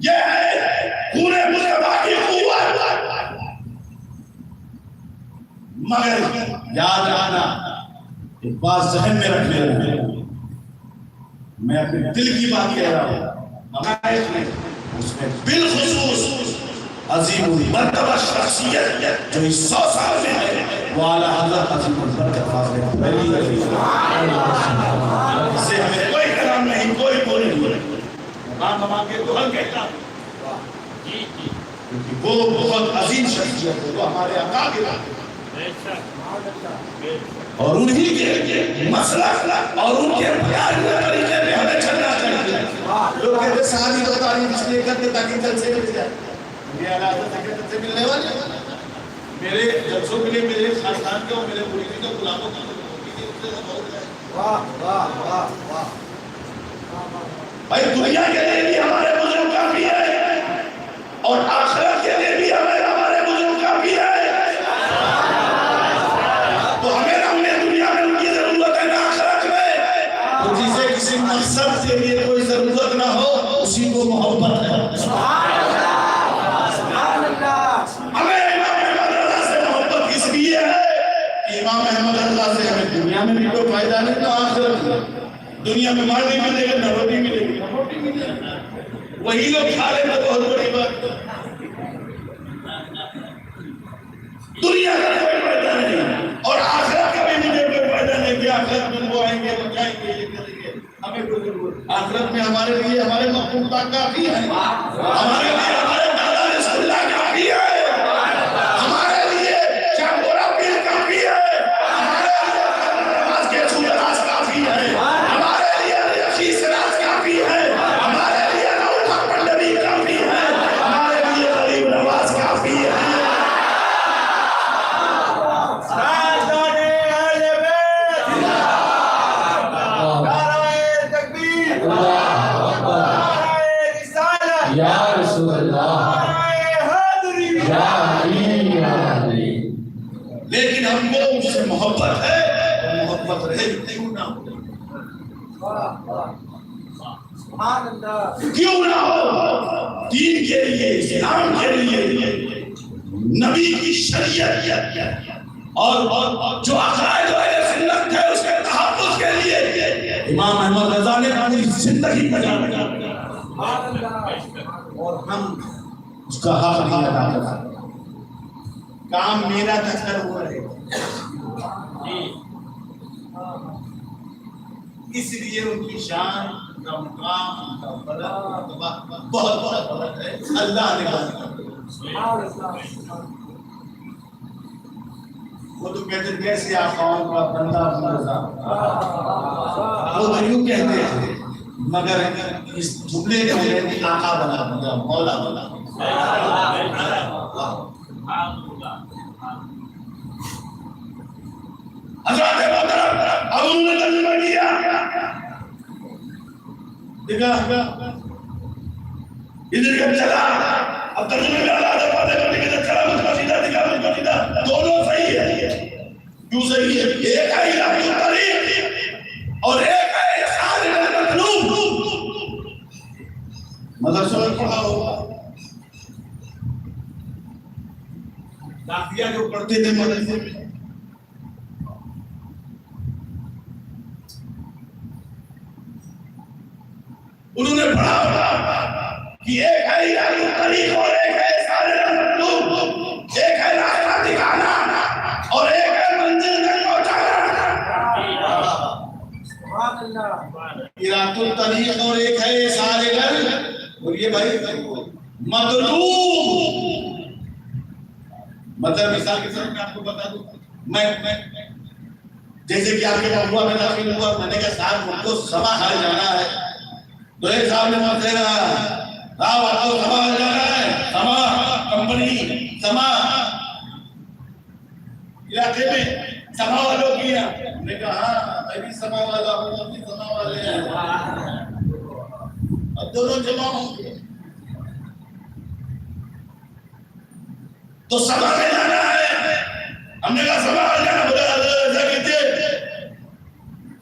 ये है पूरे मुस्तफा की कुव्वत। मगर याद रखना, एक बात जहन में रख लेना, मैं अपने दिल की बात कह रहा हूँ। हमारे उसमें बिलखुसूस अजीम मर्तबा शख्सियत जो इस 100 साल में है वो आला हज़रत अजीम बरकत फाज़िल पहली इससे हमें कोई कलाम नहीं, कोई बोल नहीं। मां के तो हम कहता क्योंकि वो बहुत अजीम शख्सियत है, वो हमारे अकाबिर और उन्हीं के मसलक और उनके बयान के तरीके पे हमें चलना चाहिए। लोग कहते हैं सारी तो तारीफ इसलिए करते ताकि जल से मिल जाए। मेरे आलाज़ से मिलने वाले मेरे जलसों के लिए मेरे खानदान के और मेरे मुरीदों के गुलामों की वाह वाह वाह वाह। भाई दुनिया के लिए भी हमारे बुजुर्ग काफी है और आखिरत के लिए भी हमारे बुजुर्ग काफी है। तो हमें दुनिया में उनकी जरूरत है ना आखिरत में। तो जिसे किसी मकसद के लिए कोई जरूरत ना हो उसी को मोहब्बत है। हमें इमाम अहमद रज़ा से मोहब्बत इसलिए है कि इमाम अहमद रज़ा से हमें दुनिया में भी कोई फायदा नहीं तो आखिरत में। दुनिया में मार नहीं मिलेगा ना रोटी मिलेगी, वही लोग खा लेना बहुत बड़ी बात। दुनिया का कोई फायदा नहीं और आखिरत का भी मुझे कोई फायदा नहीं कि आखिरत में वो आएंगे वो जाएंगे ये करेंगे। हमें कोई जरूरत आखिरत में हमारे लिए हमारे मखलूक काफी है, हमारे लिए हमारे दादा रसूलुल्लाह काफी है, हमारे लिए शाहपुरा पीर काफी है, हमारे लिए नमाज के सूरज काफी है, हमारे लिए रशीद सिराज काफी है, हमारे लिए नौका पंडवी काफी है, हमारे लिए गरीब नवाज काफी है। या रसूल अल्लाह लेकिन हमको उससे मोहब्बत है, मोहब्बत रहे क्यों ना हो, क्यों ना हो। दीन के लिए, इस्लाम के लिए, नबी की शरीयत और जो अक़ायद अहले सुन्नत है उसके तहफ़्फ़ुज़ के लिए इमाम अहमद रज़ा ने अपनी जिंदगी बजा दी और हम उसका हक नहीं अदा कर सकते। काम मेरा कर हुआ है, इसलिए उनकी शान उनका मुकाम, उनका बहुत बड़ा फर्क है। अल्लाह ने वो तो कहते कैसे आकाओं का बंदा बंदा, वो तो यूं कहते हैं, मगर इस जुमले के लिए आका बना दिया, मौला बना। अब उन्होंने तर्जुमा किया, देखा इधर कब चला, अब तर्जुमे में आला दफा देखो इधर चला, मुझको सीधा दिखा, मुझको सीधा, दोनों सही है। क्यों सही है? एक है इलाही तारीफ और एक है सादिर मतलूब। मदरसा में पढ़ा होगा, काफिया जो पढ़ते थे मदरसे में, उन्होंने पढ़ा कि एक है इलाही तारीफ और एक है सादिर मतलूब, एक है रास्ता दिखाना और एक है मंजिल तक पहुंचाना। इरातुल तरीक और एक है सादिर, बोलिए भाई, मतलूब। मतलब मिसाल के साथ मैं आपको बता दूं, मैं जैसे कि आपके महुआ में दाखिल हुआ, मैंने कहा साहब मुझको सभा हाल जाना है, तो एक साहब ने मत देना, साहब आपको सभा हाल जाना है, सभा कंपनी सभा इलाके में सभा वालों की है। मैंने कहा हाँ मैं भी सभा वाला हूँ, हम भी सभा वाले हैं, अब दोनों जमा होंगे तो सभा में जाना है। हमने कहा सभा में जाना, बोला ऐसा कीजिए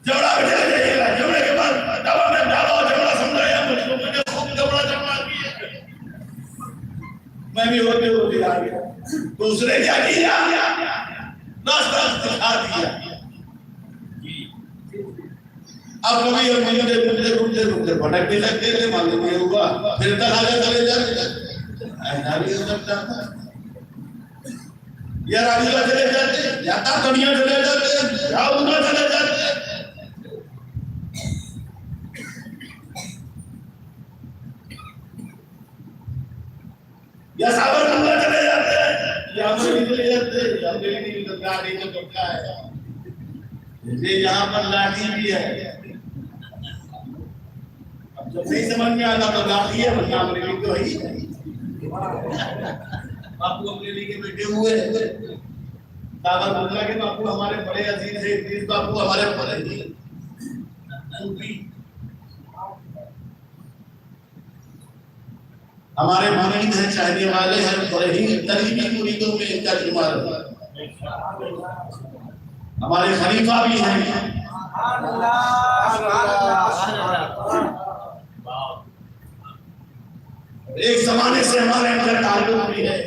जबड़ा में चले जाइएगा, जबड़े के बाद दवा में डालो, जबड़ा समझाया मुझको, मैंने खूब जबड़ा जमा किया, मैं भी होते होते आ गया। तो उसने क्या किया, रास्ता दिखा दिया। अब कभी हम घूमते घूमते घूमते घूमते भटक भी सकते थे, मालूम नहीं हुआ, फिर तक आगे चले जाते, ऐसा भी हो सकता था। या राजूला चले जाते, या ताकनिया चले जाते, या उना चले जाते, या साबरमती चले जाते, या अमरेली चले जाते, या अमरेली की गाड़ी तो क्या है, ये यहाँ पर लाठी भी है। अब जब नहीं समझ में आता तो लाठी है, वरना अमरेली तो है ही। बापू अमरेली के बेटे हुए, दादा बुल्ला के बापू हमारे बड़े अजीज है, इद्रीस बापू हमारे बड़े ही हमारे मुरीद हैं, चाहने वाले हैं, बड़े ही तरीबी मुरीदों में इनका शुमार है। हमारे खलीफा भी हैं, एक जमाने से हमारे अंदर ताल्लुक भी है।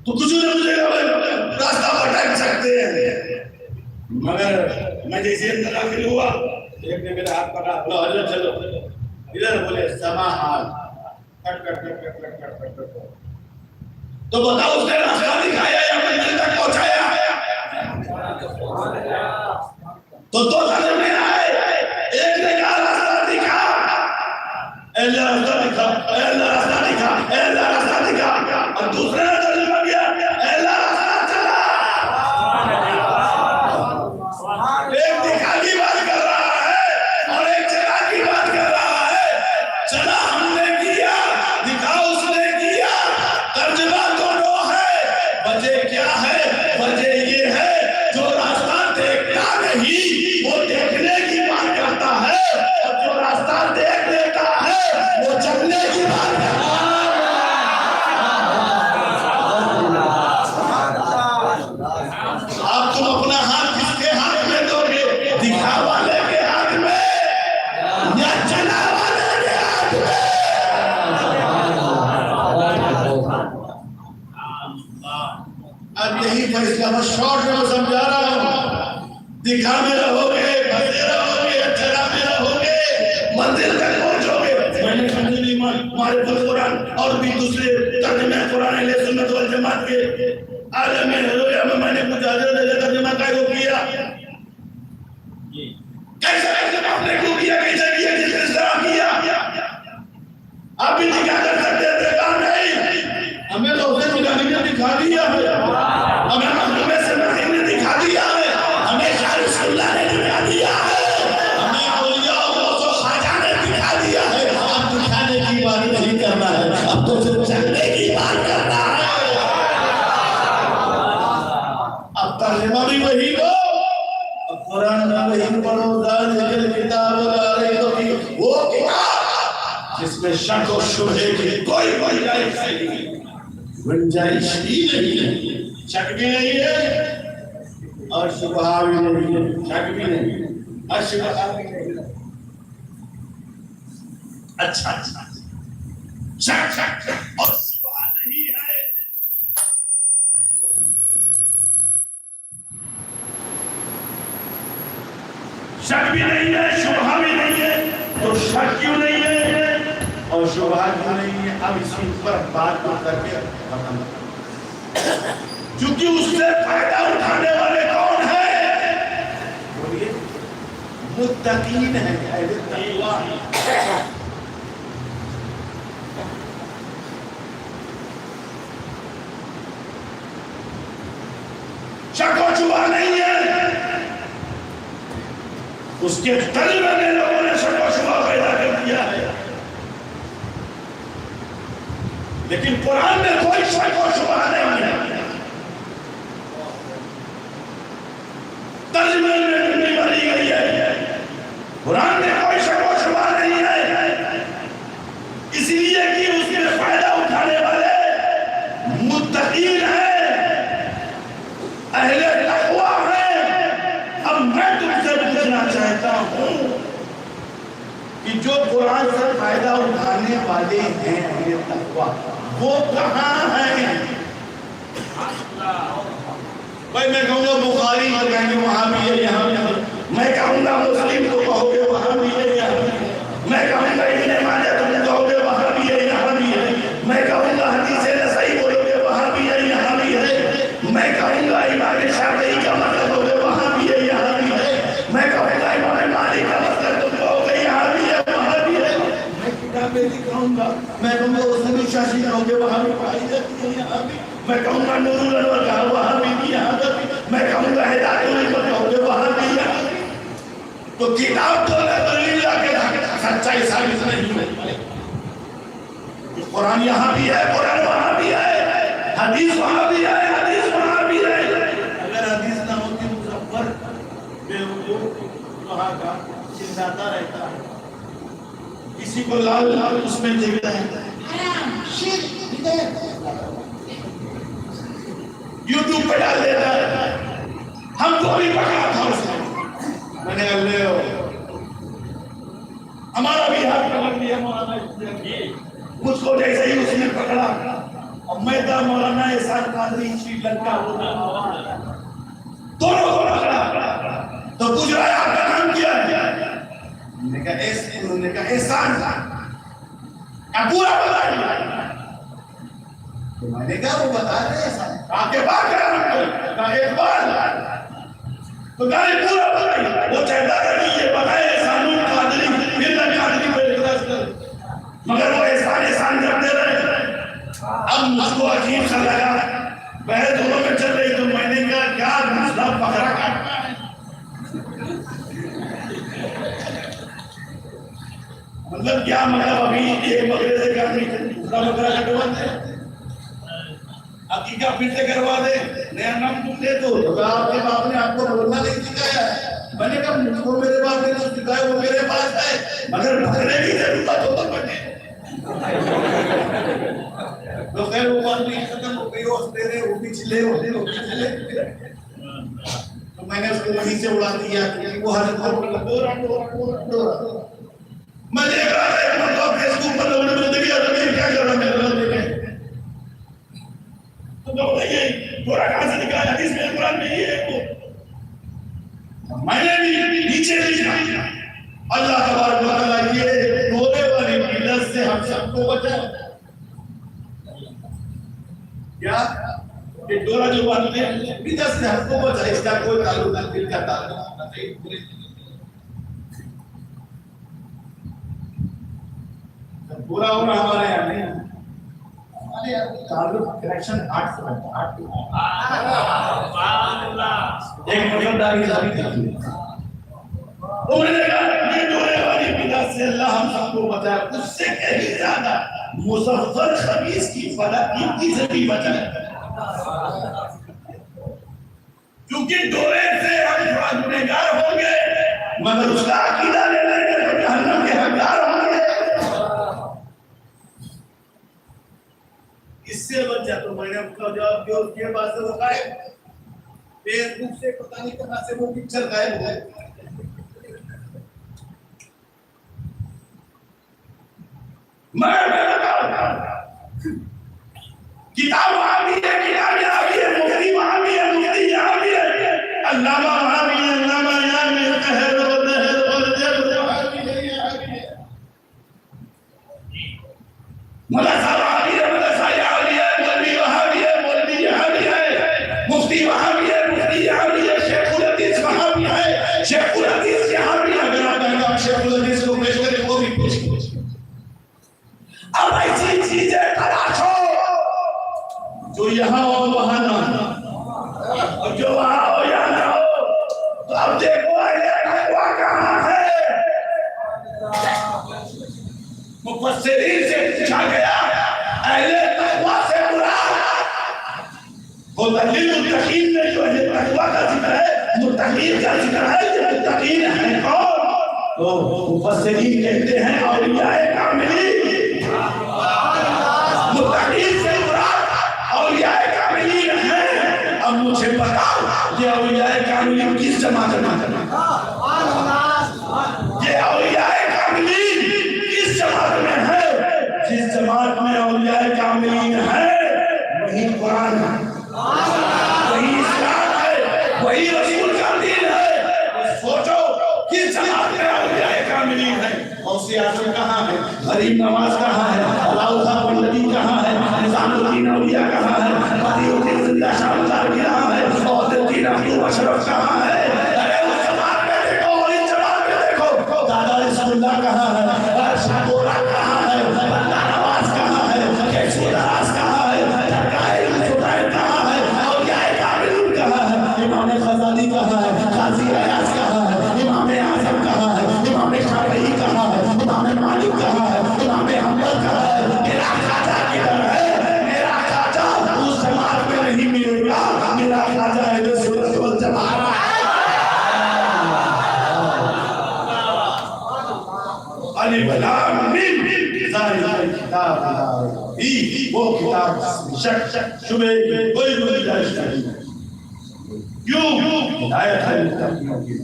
तो कुछ रास्ता भटक सकते हैं, मगर मैं जैसे अंदर दाखिल हुआ, एक ने मेरा हाथ पकड़ा, बोला हजरत चलो इधर, बोले समाहाल cut cut cut cut cut cut cut. तो बताओ उसने रास्ता दिखाया या मंजिल तक पहुंचाया? तो दो तर्जुमे आए, एक ने कहा रास्ता दिखा, अल्लाह रास्ता दिखा, अल्लाह रास्ता दिखा, अल्लाह रास्ता दिखा, और दूसरे ने तर्जुमा किया अल्लाह रास्ता चला। एक दिखा की बात कर रहा है और एक चला की बात कर रहा है। चला हमने किया, दिखा उसने किया, तर्जुमा दोनों है। वजह क्या है? वजह ये है जो रास्ता देखता नहीं वो देखने की बात करता है, और जो रास्ता देख लेता है वो चलने की बात करता है। आप तुम अपना हाथ किसके हाथ में दोगे? दिखा वाले के हाथ में या चला वाले के हाथ में? अब यही फैसला मैं शॉर्ट में समझा रहा हूँ। दिखा में रहोगे, फंसे रहोगे, चला में रहोगे, मंदिर तक पहुंचोगे। मैंने मंजिल हमारे कुरान और भी दूसरे तर्जुमे कुरान अहले सुन्नत वल जमात के आलम में मैंने कुछ तर्जुमा को किया, कैसे आपने क्यों किया, कैसे किया, जिस तरह किया आप भी दिखा कर सकते थे, कहा नहीं हमें तो उसे ने दिखा दिया है, हमें मखदूमे से ने दिखा दिया है, हमें शाह ने दिखा दिया है, हमें औलिया और ख्वाजा ने दिखा दिया है। अब दिखाने की बात नहीं करना है, अब तो सिर्फ चलने की बात करना है। अब तर्जुमा भी वही लो, कुरान में वही पढ़ो, किताब वो किताब जिसमें शक और शुबहे की कोई गुंजाइश ही नहीं है, शक भी नहीं है और शुबहा भी नहीं है, शक भी नहीं है और शुबहा भी नहीं है। अच्छा शक और शुबहा नहीं है, शक भी नहीं है, शुबहा भी नहीं है, तो शक क्यों नहीं है और शुबहा क्यों नहीं है? अब इसी पर बात करके खत्म, क्योंकि उससे फायदा उठाने वाले कौन है? बोलिए, मुत्तकीन है, अहले तक़वा। शक और शुबहा नहीं है, उसके तर्जुमे में लोगों ने शक और शुबहा पैदा कर दिया है, लेकिन कुरान में कोई शक और शुबहा नहीं है। तर्जुमे में नहीं मानी गई है, कुरान में कोई शक और शुबहा नहीं है, इसलिए कि उसमें फायदा उठाने वाले मुत्तकीन हैं, अहले तक़वा हैं। अब मैं तुमसे पूछना चाहता हूं कि जो कुरान से फायदा उठाने वाले हैं अहले तक़वा, वो कहां हैं? भाई मैं कहूंगा बुखारी को कहेंगे वहां भी है, यहाँ भी है, मैं कहूंगा मुस्लिम को कहोगे वहां भी है, यहाँ भी है, मैं कहूंगा इब्ने माजा तुम कहोगे वहां भी है, यहाँ भी है, मैं कहूंगा हदीस नसई बोलोगे वहां भी है, यहाँ भी है, मैं कहूंगा इमाम शाफी का मतलब होगे वहां भी है, यहाँ भी है, मैं कहूंगा इमाम मालिक का मतलब तुम कहोगे यहाँ भी है, वहां भी है, मैं किताबें दिखाऊंगा, मैं कहूंगा उसमें शाशी कहोगे वहां भी पाई जाती है, यहाँ भी, मैं कहूंगा नूरुल अनवर का वहां भी, यहाँ पर भी, मैं कहूंगा हिदायतुल कहोगे वहां भी, यहाँ भी। तो किताब तो दलील लाके सच्चाई साबित नहीं है। कुरान यहाँ भी है, कुरान वहां भी है, हदीस वहां भी है, हदीस वहां भी है। अगर हदीस ना होती मुज़फ्फर बेवकूफ वहां का चिल्लाता रहता है, किसी को लाल लाल उसमें देखता है, यूट्यूब पे डाल देता है, हमको भी पकड़ा था उसने, मैंने कहा ले हमारा भी हाथ पकड़ लिया मौलाना, मुझको जैसे ही उसने पकड़ा और मैं था मौलाना एहसान कादरी श्रीलंका दोनों को पकड़ा, तो पूछ रहा है आपका नाम क्या है? मैंने कहा एहसान, पूरा बताइए, तो मैंने कहा वो बता रहे एहसान, आके बात करा एक बार, तो गाली पूरा बताइए, वो चाहता था कि ये बताए एहसानुल कादरी फिर ना कादरी पे इखलास कर, मगर वो एहसान करते रहे। अब मुझको अजीब सा लगा, बहस दोनों में चल रही, तो मैंने कहा क्या मसला बकरा काटना है, मतलब क्या मतलब अभी एक बकरे से काटनी दूसरा बकरा कटवाते, अकीका फिर से करवा दे, नया नाम तुम दे दो, तो आपके बाप ने आपको बोलना नहीं सिखाया है। मैंने कहा मुझको मेरे बाप ने जो सिखाया वो मेरे पास है, मगर बकरे की जरूरत हो तो बने। तो खैर वो बात नहीं खत्म हो गई, और तेरे वो पिछले तो मैंने उसको वहीं से उड़ा दिया कि वो हर मैं देख रहा था मतलब फेसबुक पर लोगों ने देखा तो मैं क्या कर रहा मैं देखे, तो बताइए थोड़ा कहां से निकाला, हदीस में कुरान में ये है वो, मैंने भी नीचे लिखा अल्लाह तबारक व तआला ये डोरे वाली मिलत से हम सबको बचाए। क्या ये डोरा जो बांधते हैं मिलत से हमको बचाए, इसका कोई ताल्लुक नहीं, दिल का ताल्लुक नहीं। पूरा होना हमारे यहाँ नहीं, हमारे यहाँ ताल्लुक कनेक्शन हार्ट से बनता है, हार्ट। एक मतलब दारी उन्होंने कहा ये डोरे वाली बिदअत से अल्लाह हम सबको बचाए, उससे कहीं ज्यादा मुज़फ्फर खबीस की फलाकीती से भी बचाए, क्योंकि डोरे से हम थोड़ा गुनहगार होंगे मगर उसका अकीदा ले लेंगे तो जहन्नम के हकदार होंगे। इससे बच जा। तो मैंने उसका जवाब दिया, उसके पास से वो गायब, फेसबुक से पता नहीं कहां से वो पिक्चर गायब हो गए। किताब वहां भी है, किताब यहाँ भी है, मुफ्ती वहां भी है, मुफ्ती यहाँ भी है, अल्लामा वहां भी है, अल्लामा यहाँ भी है, कहर और नहर और जब वहां भी है, यहाँ भी है, मदरसा वहां भी है, मदरसा यहाँ भी है, मौलवी वहां भी है, मौलवी यहाँ भी है, मुफ्ती वहां भी है, मुफ्ती यहाँ भी है, शेखुल हदीस वहां भी है, शेखुल हदीस यहाँ भी है। अगर आप कहेंगे आप शेखुल हदीस को पेश करें वो भी पेश करें। अब ऐसी चीजें तलाशो जो यहाँ हो वहां ना हो, और जो वहां हो या ना हो। तो अब देखो अहले तकवा कहाँ है। मुफस्सिरीन से पूछा गया अहले तकवा से मुराद मुत्तकीन में जो अहले तकवा का जिक्र है, मुत्तकीन का जिक्र है, जो मुत्तकीन है कौन? तो मुफस्सिरीन कहते हैं औलियाए कामिलीन। मुत्तकीन से मुराद औलियाए कामिलीन है। अब मुझे बताओ ये औलियाए कामिलीन किस जमात में है? ये औलियाए कामिलीन किस जमात में है? जिस जमात में औलियाए कामिलीन है वही कुरान है, वही इस्लाम है, वही रसूल का दीन है। सोचो किस जमात में औलियाए कामिलीन है? गौसे आज़म कहाँ है? गरीब नवाज कहाँ है? अलाउद्दीन पल्लवी कहाँ है? निज़ामुद्दीन औलिया कहाँ है? बदियुद्दीन जिंदा शाहबाज कहाँ है? औदुद्दीन अब्दुल अशरफ कहाँ है? अरे उस जमात में देखो और इस जमात में देखो। दादा रसूलुल्लाह कहाँ है? शाहबोरा कहाँ है? बंदा नवाज कहाँ है? कैसूदास कहाँ है? दरगाह सुदाई कहाँ है? औलियाए कामिलीन कहाँ है? इमाम ग़ज़ाली कहाँ है? काज़ी अयाज़ कहाँ है? इमाम आज़म कहाँ है? इमाम शाफ़िई कहाँ है? इमाम मालिक कहाँ है? इमाम हम्बल कहाँ है? मेरा खाजा किधर है? मेरा खाजा उस जमात में नहीं मिलेगा। मेरा खाजा है जो सुन्नत वल जमात। अलिफ लाम मीम ज़ालिकल किताब ही वो किताब शक शुबे कोई गुंजाइश नहीं। क्यों? हिदायत है मुत्तकीयों की,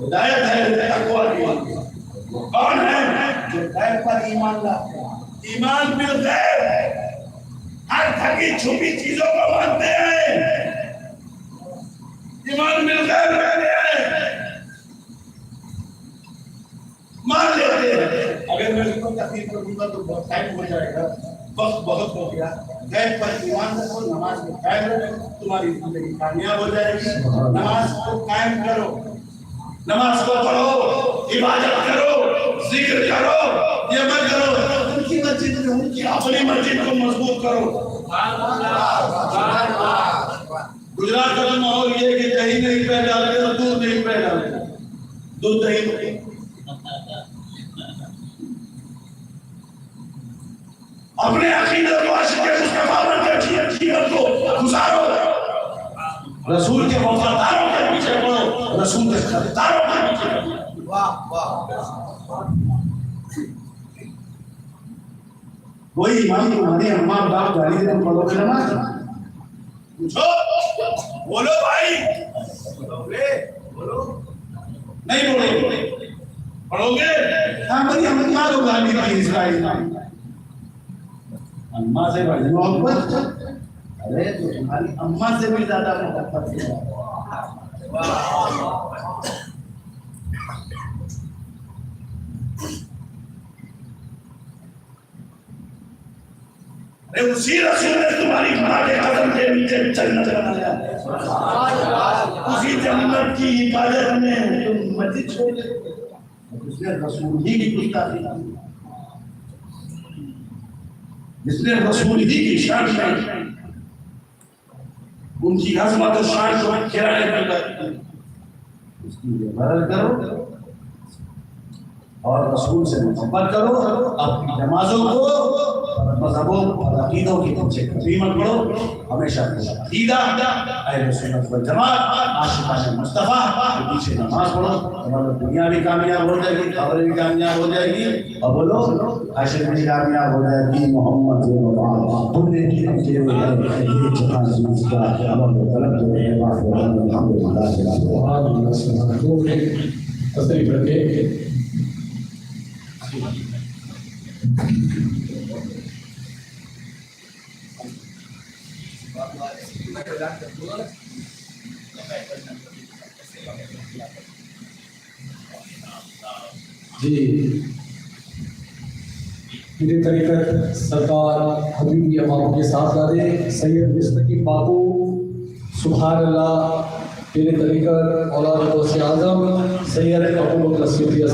हिदायत है तकवा की। कौन है? जो गैर पर ईमान लाते हैं। ईमान बिल गैर, हर थकी छुपी चीजों को मानते हैं। ईमान बिल गैर रहते हैं, मान लेते हैं। अगर मैं इसको तकलीफ करूंगा तो बहुत टाइम हो जाएगा, वक्त बहुत हो गया। गैर पर ईमान रखो, नमाज में कायम रखो, तुम्हारी जिंदगी कामयाब हो जाएगी। नमाज को कायम करो, नमाज को पढ़ो, इबादत करो, जिक्र करो, ये मत करो उनकी मस्जिद में, उनकी अपनी मस्जिद को मजबूत करो। गुजरात का माहौल ये कि दही नहीं पे डालते तो दूध नहीं पे डालते, दूध दही अपने अकीदत को आशिक़े मुस्तफा बनकर जीवन को गुजारो। रसूल के वफादारों के पीछे पड़ो, रसूल के खरीदारों के पीछे पड़ो। वाह वाह। वही इमाम तुम्हारी अम्मा बाप गाली दे तुम पढ़ोगे नमाज? पूछो, बोलो भाई, बोलोगे? बोलो नहीं बोलोगे? पढ़ोगे? हाँ भाई हम क्या लोग गाली दी इस्राइल अम्मा से बड़ी मोहब्बत। अरे तो तुम्हारी अम्मा से भी ज्यादा मोहब्बत है। अरे उसी रसूल ने तुम्हारी माँ के कदम के नीचे जन्नत बनाया, उसी जन्नत की हिफाजत में तुम मस्जिद छोड़ देते। उसने रसूल ही की गुस्ताखी की, जिसने रसूल ही की शान में उनकी अज़मत और शान को खिलाने पैदा की, उसकी इबादत करो और रसूल से मोहब्बत करो। अपनी नमाजों को, मज़हबों और अकीदों की पीछे कभी मत पढ़ो। हमेशा अकीदा अहले सुन्नत वल जमात आशिकाने मुस्तफा के पीछे नमाज पढ़ो। तुम्हारी दुनिया भी कामयाब हो जाएगी, खबरें भी कामयाब हो जाएगी, और बोलो आशिक भी कामयाब हो जाएगी। मोहम्मद तुमने की तेरे है ये जहां चीज का अमल तलब जो है अल्हम्दुलिल्लाह तस्वीर करके जी मेरे तरीक़त सरकार हबीबी अवाम के साथ दादे सैयद मुस्तकीम बापू सुभान अल्लाह, मेरे तरीक़त औलाद गौसे आज़म सैयद अबू बकर सिद्दीक़